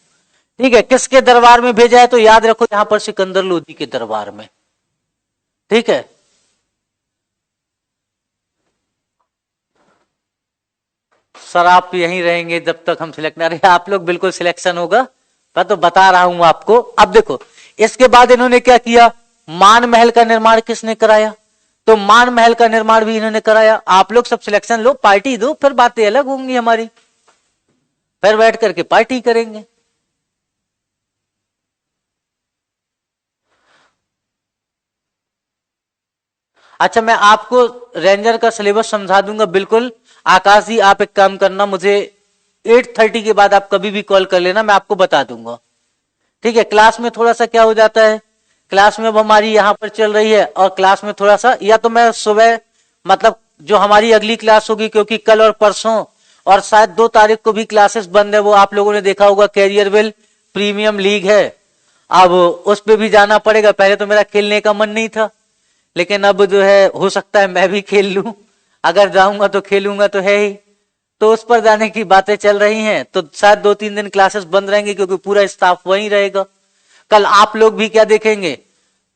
ठीक है, किसके दरबार में भेजा है? तो याद रखो यहां पर सिकंदर लोधी के दरबार में। ठीक है, सर आप यहीं रहेंगे जब तक हम सिलेक्ट ना रहे। आप लोग बिल्कुल सिलेक्शन होगा, मैं तो बता रहा हूं आपको। अब देखो इसके बाद इन्होंने क्या किया? मान महल का निर्माण किसने कराया? तो मान महल का निर्माण भी इन्होंने कराया। आप लोग सब सिलेक्शन लो, पार्टी दो, फिर बातें अलग होंगी हमारी, फिर बैठ करके पार्टी करेंगे। अच्छा, मैं आपको रेंजर का सिलेबस समझा दूंगा बिल्कुल। आकाश जी, आप एक काम करना, मुझे 8:30 के बाद आप कभी भी कॉल कर लेना, मैं आपको बता दूंगा। ठीक है। क्लास में थोड़ा सा क्या हो जाता है, क्लास में अब हमारी यहाँ पर चल रही है और क्लास में थोड़ा सा, या तो मैं सुबह मतलब जो हमारी अगली क्लास होगी, क्योंकि कल और परसों और शायद 2 तारीख को भी क्लासेस बंद है, वो आप लोगों ने देखा होगा, कैरियरवेल प्रीमियम लीग है। अब उस पे भी जाना पड़ेगा। पहले तो मेरा खेलने का मन नहीं था, लेकिन अब जो है हो सकता है मैं भी खेल लूं। अगर जाऊंगा तो खेलूंगा तो है ही। तो उस पर जाने की बातें चल रही हैं, तो शायद 2-3 दिन क्लासेस बंद रहेंगे, क्योंकि पूरा स्टाफ वहीं रहेगा। कल आप लोग भी क्या देखेंगे,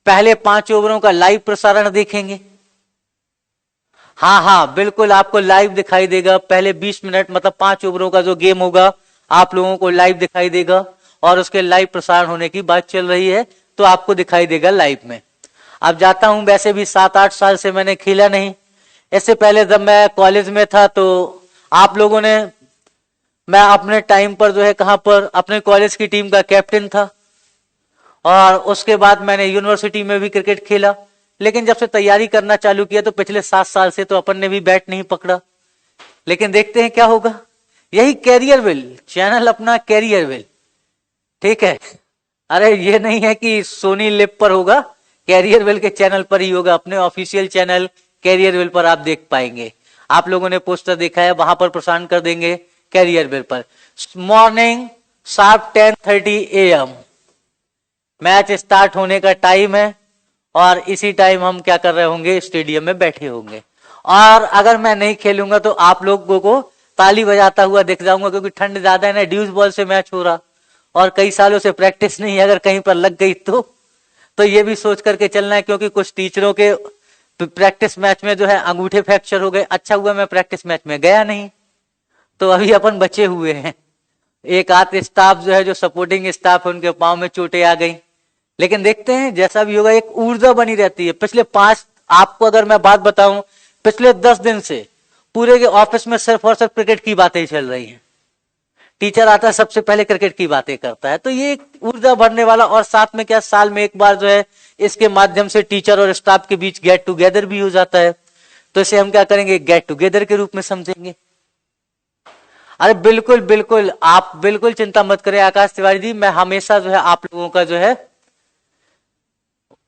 पहले 5 ओवरों का लाइव प्रसारण देखेंगे। हाँ हाँ बिल्कुल, आपको लाइव दिखाई देगा। पहले 20 मिनट मतलब 5 ओवरों का जो गेम होगा, आप लोगों को लाइव दिखाई देगा। और उसके लाइव प्रसारण होने की बात चल रही है, तो आपको दिखाई देगा लाइव में। अब जाता हूं, वैसे भी 7-8 साल से मैंने खेला नहीं। इससे पहले जब मैं कॉलेज में था, तो आप लोगों ने, मैं अपने टाइम पर जो है कहां पर, अपने कॉलेज की टीम का कैप्टन था। और उसके बाद मैंने यूनिवर्सिटी में भी क्रिकेट खेला। लेकिन जब से तैयारी करना चालू किया, तो पिछले 7 साल से तो अपन ने भी बैट नहीं पकड़ा। लेकिन देखते हैं क्या होगा। यही कैरियरवेल चैनल, अपना कैरियरवेल। ठीक है। अरे ये नहीं है कि सोनी लिव पर होगा, कैरियरवेल के चैनल पर ही होगा। अपने ऑफिशियल चैनल कैरियरवेल पर आप देख पाएंगे। आप लोगों ने पोस्टर देखा है, वहां पर प्रसारण कर देंगे कैरियरवेल पर। Morning sharp 10:30 AM match start होने का टाइम है। और इसी टाइम हम क्या कर रहे होंगे, स्टेडियम में बैठे होंगे। और अगर मैं नहीं खेलूंगा तो आप लोगों को ताली बजाता हुआ दिख जाऊंगा, क्योंकि ठंड ज्यादा है ना, ड्यूस बॉल से मैच हो रहा और कई सालों से प्रैक्टिस नहीं है। अगर कहीं पर लग गई तो ये भी सोच करके चलना है, क्योंकि कुछ टीचरों के प्रैक्टिस मैच में जो है अंगूठे फ्रैक्चर हो गए। अच्छा हुआ मैं प्रैक्टिस मैच में गया नहीं, तो अभी अपन बचे हुए हैं। एक आध स्टाफ जो है, जो सपोर्टिंग स्टाफ है, उनके पांव में चोटें आ गई। लेकिन देखते हैं जैसा भी होगा, एक ऊर्जा बनी रहती है। पिछले 5, आपको अगर मैं बात बताऊं, पिछले 10 दिन से पूरे के ऑफिस में सिर्फ और सिर्फ क्रिकेट की बातें चल रही हैं। टीचर आता है, सबसे पहले क्रिकेट की बातें करता है। तो ये एक ऊर्जा भरने वाला, और साथ में क्या, साल में एक बार जो है इसके माध्यम से टीचर और स्टाफ के बीच गेट टुगेदर भी हो जाता है। तो इसे हम क्या करेंगे, गेट टुगेदर के रूप में समझेंगे। अरे बिल्कुल बिल्कुल, आप बिल्कुल चिंता मत करें आकाश तिवारी जी। मैं हमेशा जो है आप लोगों का जो है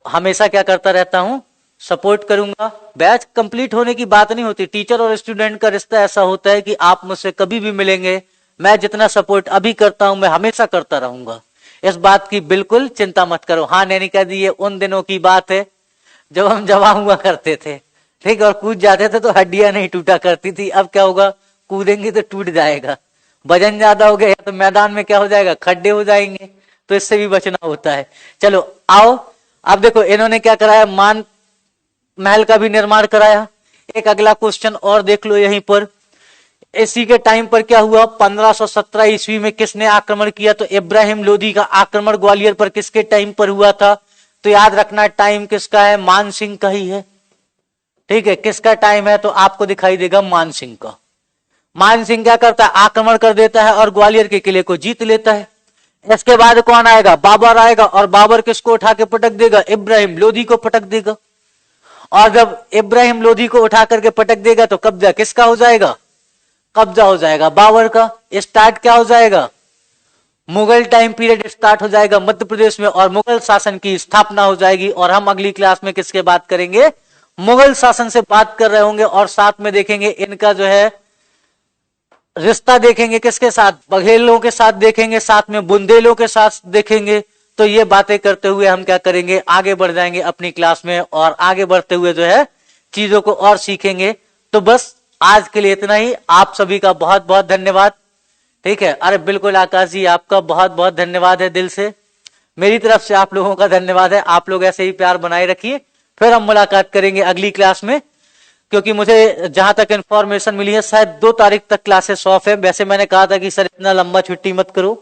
हमेशा क्या करता रहता हूं, सपोर्ट करूंगा। बैच कंप्लीट होने की बात नहीं होती। टीचर और स्टूडेंट का रिश्ता ऐसा होता है कि आप मुझसे कभी भी मिलेंगे, मैं जितना सपोर्ट अभी करता हूं, मैं हमेशा करता रहूंगा। इस बात की बिल्कुल चिंता मत करो। हाँ नैनिका जी, ये उन दिनों की बात है जब हम जवान हुआ करते थे, ठीक, और कूद जाते थे तो हड्डियां नहीं टूटा करती थी। अब क्या होगा, कूदेंगे तो टूट जाएगा। वजन ज्यादा हो गया तो मैदान में क्या हो जाएगा, खड्डे हो जाएंगे। तो इससे भी बचना होता है। चलो आओ, अब देखो इन्होंने क्या कराया, मान महल का भी निर्माण कराया। एक अगला क्वेश्चन और देख लो यहीं पर। इसी के टाइम पर क्या हुआ, 1517 ईस्वी में किसने आक्रमण किया, तो इब्राहिम लोदी का आक्रमण ग्वालियर पर किसके टाइम पर हुआ था। तो याद रखना टाइम किसका है, मान सिंह का ही है। ठीक है, किसका टाइम है, तो आपको दिखाई देगा मान सिंह का। मान सिंह क्या करता है, आक्रमण कर देता है और ग्वालियर के किले को जीत लेता है। इसके बाद कौन आएगा, बाबर आएगा, और बाबर किसको उठा के पटक देगा, इब्राहिम लोदी को पटक देगा। और जब इब्राहिम लोदी को उठा करके पटक देगा, तो कब्जा किसका हो जाएगा, कब्जा हो जाएगा बाबर का। स्टार्ट क्या हो जाएगा, मुगल टाइम पीरियड स्टार्ट हो जाएगा मध्य प्रदेश में, और मुगल शासन की स्थापना हो जाएगी। और हम अगली क्लास में किसके बात करेंगे, मुगल शासन से बात कर रहे होंगे। और साथ में देखेंगे इनका जो है रिश्ता देखेंगे किसके साथ, बघेलों के साथ देखेंगे, साथ में बुंदेलों के साथ देखेंगे। तो ये बातें करते हुए हम क्या करेंगे, आगे बढ़ जाएंगे अपनी क्लास में, और आगे बढ़ते हुए जो है चीजों को और सीखेंगे। तो बस आज के लिए इतना ही। आप सभी का बहुत बहुत धन्यवाद। ठीक है, अरे बिल्कुल आकाश जी, आपका बहुत बहुत धन्यवाद है, दिल से मेरी तरफ से आप लोगों का धन्यवाद है। आप लोग ऐसे ही प्यार बनाए रखिए। फिर हम मुलाकात करेंगे अगली क्लास में, क्योंकि मुझे जहां तक इंफॉर्मेशन मिली है शायद 2 तारीख तक क्लासेस ऑफ है। वैसे मैंने कहा था कि सर इतना लंबा छुट्टी मत करो,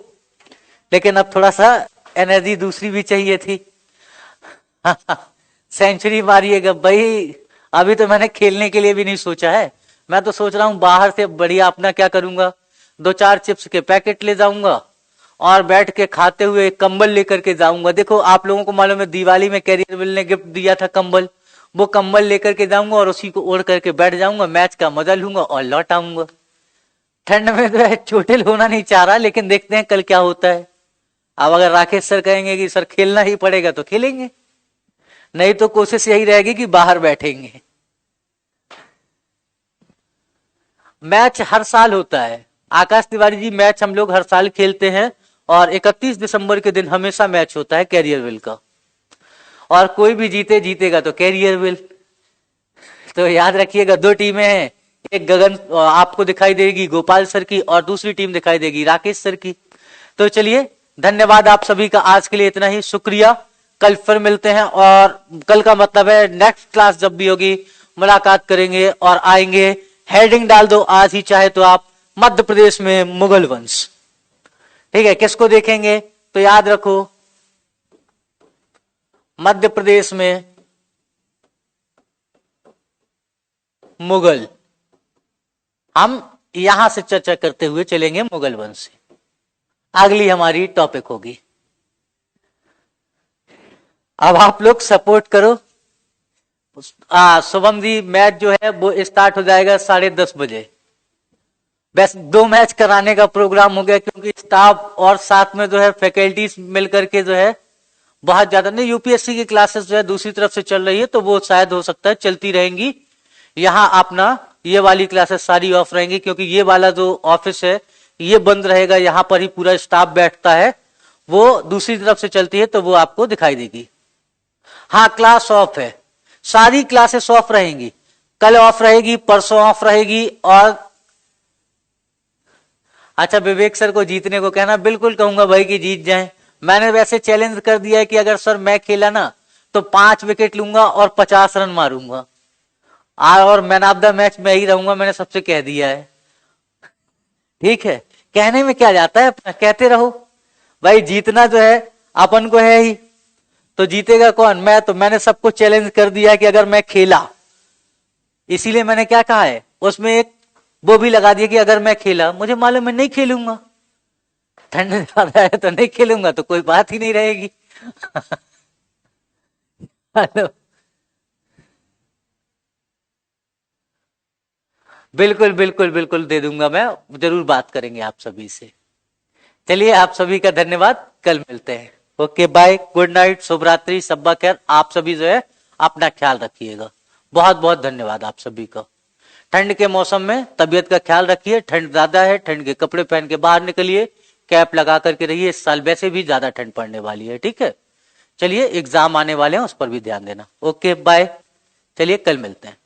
लेकिन अब थोड़ा सा एनर्जी दूसरी भी चाहिए थी। सेंचुरी मारिएगा भाई, अभी तो मैंने खेलने के लिए भी नहीं सोचा है। मैं तो सोच रहा हूं बाहर से बढ़िया अपना क्या करूंगा, 2-4 चिप्स के पैकेट ले जाऊंगा और बैठ के खाते हुए कंबल लेकर के जाऊंगा। देखो आप लोगों को मालूम है, दिवाली में कैरियरवेल ने गिफ्ट दिया था कंबल, वो कंबल लेकर के जाऊंगा और उसी को ओढ़ करके बैठ जाऊंगा, मैच का मजा लूंगा और लौट आऊंगा। ठंड में तो है चोटिल होना नहीं चाह रहा, लेकिन देखते हैं कल क्या होता है। अब अगर राकेश सर कहेंगे कि सर खेलना ही पड़ेगा तो खेलेंगे, नहीं तो कोशिश यही रहेगी कि बाहर बैठेंगे। मैच हर साल होता है आकाश तिवारी जी, मैच हम लोग हर साल खेलते हैं और 31 दिसंबर के दिन हमेशा मैच होता है कैरियरविल का, और कोई भी जीतेगा तो कैरियरविल। तो याद रखिएगा, दो टीमें हैं, एक गगन आपको दिखाई देगी गोपाल सर की और दूसरी टीम दिखाई देगी राकेश सर की। तो चलिए धन्यवाद आप सभी का, आज के लिए इतना ही, शुक्रिया। कल फिर मिलते हैं और कल का मतलब है नेक्स्ट क्लास जब भी होगी मुलाकात करेंगे और आएंगे। हेडिंग डाल दो आज ही चाहे तो आप, मध्य प्रदेश में मुगल वंश। ठीक है, किसको देखेंगे तो याद रखो मध्य प्रदेश में मुगल। हम यहां से चर्चा करते हुए चलेंगे मुगल वंश से, अगली हमारी टॉपिक होगी। अब आप लोग सपोर्ट करो। शुभम जी मैच जो है वो स्टार्ट हो जाएगा 10:30 बजे। बस 2 मैच कराने का प्रोग्राम हो गया, क्योंकि स्टाफ और साथ में जो है फैकल्टीज मिलकर के जो है बहुत ज्यादा नहीं, यूपीएससी की क्लासेस जो है दूसरी तरफ से चल रही है, तो वो शायद हो सकता है चलती रहेंगी। यहाँ अपना ये वाली क्लासेस सारी ऑफ रहेंगी, क्योंकि ये वाला जो ऑफिस है ये बंद रहेगा, यहाँ पर ही पूरा स्टाफ बैठता है। वो दूसरी तरफ से चलती है तो वो आपको दिखाई देगी। हाँ क्लास ऑफ है, सारी क्लासेस ऑफ रहेंगी, कल ऑफ रहेगी, परसों ऑफ रहेगी। और अच्छा विवेक सर को जीतने को कहना, बिल्कुल कहूंगा भाई कि जीत जाएं। मैंने वैसे चैलेंज कर दिया है कि अगर सर मैं खेला ना तो 5 विकेट लूंगा और 50 रन मारूंगा, और मैन ऑफ द मैच मैं ही रहूंगा, मैंने सबसे कह दिया है। ठीक है, कहने में क्या जाता है, अपना कहते रहो भाई, जीतना जो है अपन को है ही, तो जीतेगा कौन, मैं। तो मैंने सबको चैलेंज कर दिया कि अगर मैं खेला, इसीलिए मैंने क्या कहा है उसमें एक वो भी लगा दिया कि अगर मैं खेला, मुझे मालूम मैं नहीं खेलूंगा, ठंड ज्यादा है तो नहीं खेलूंगा, तो कोई बात ही नहीं रहेगी। हेलो, बिल्कुल बिल्कुल बिल्कुल दे दूंगा मैं, जरूर बात करेंगे आप सभी से। चलिए आप सभी का धन्यवाद, कल मिलते हैं। ओके बाय, गुड नाइट, शुभ रात्रि, शब्बा खैर। आप सभी जो है अपना ख्याल रखिएगा, बहुत बहुत धन्यवाद आप सभी का। ठंड के मौसम में तबीयत का ख्याल रखिए, ठंड ज्यादा है, ठंड के कपड़े पहन के बाहर निकलिए, कैप लगा करके रहिए, इस साल वैसे भी ज्यादा ठंड पड़ने वाली है। ठीक है, चलिए एग्जाम आने वाले हैं, उस पर भी ध्यान देना। ओके बाय, चलिए कल मिलते हैं।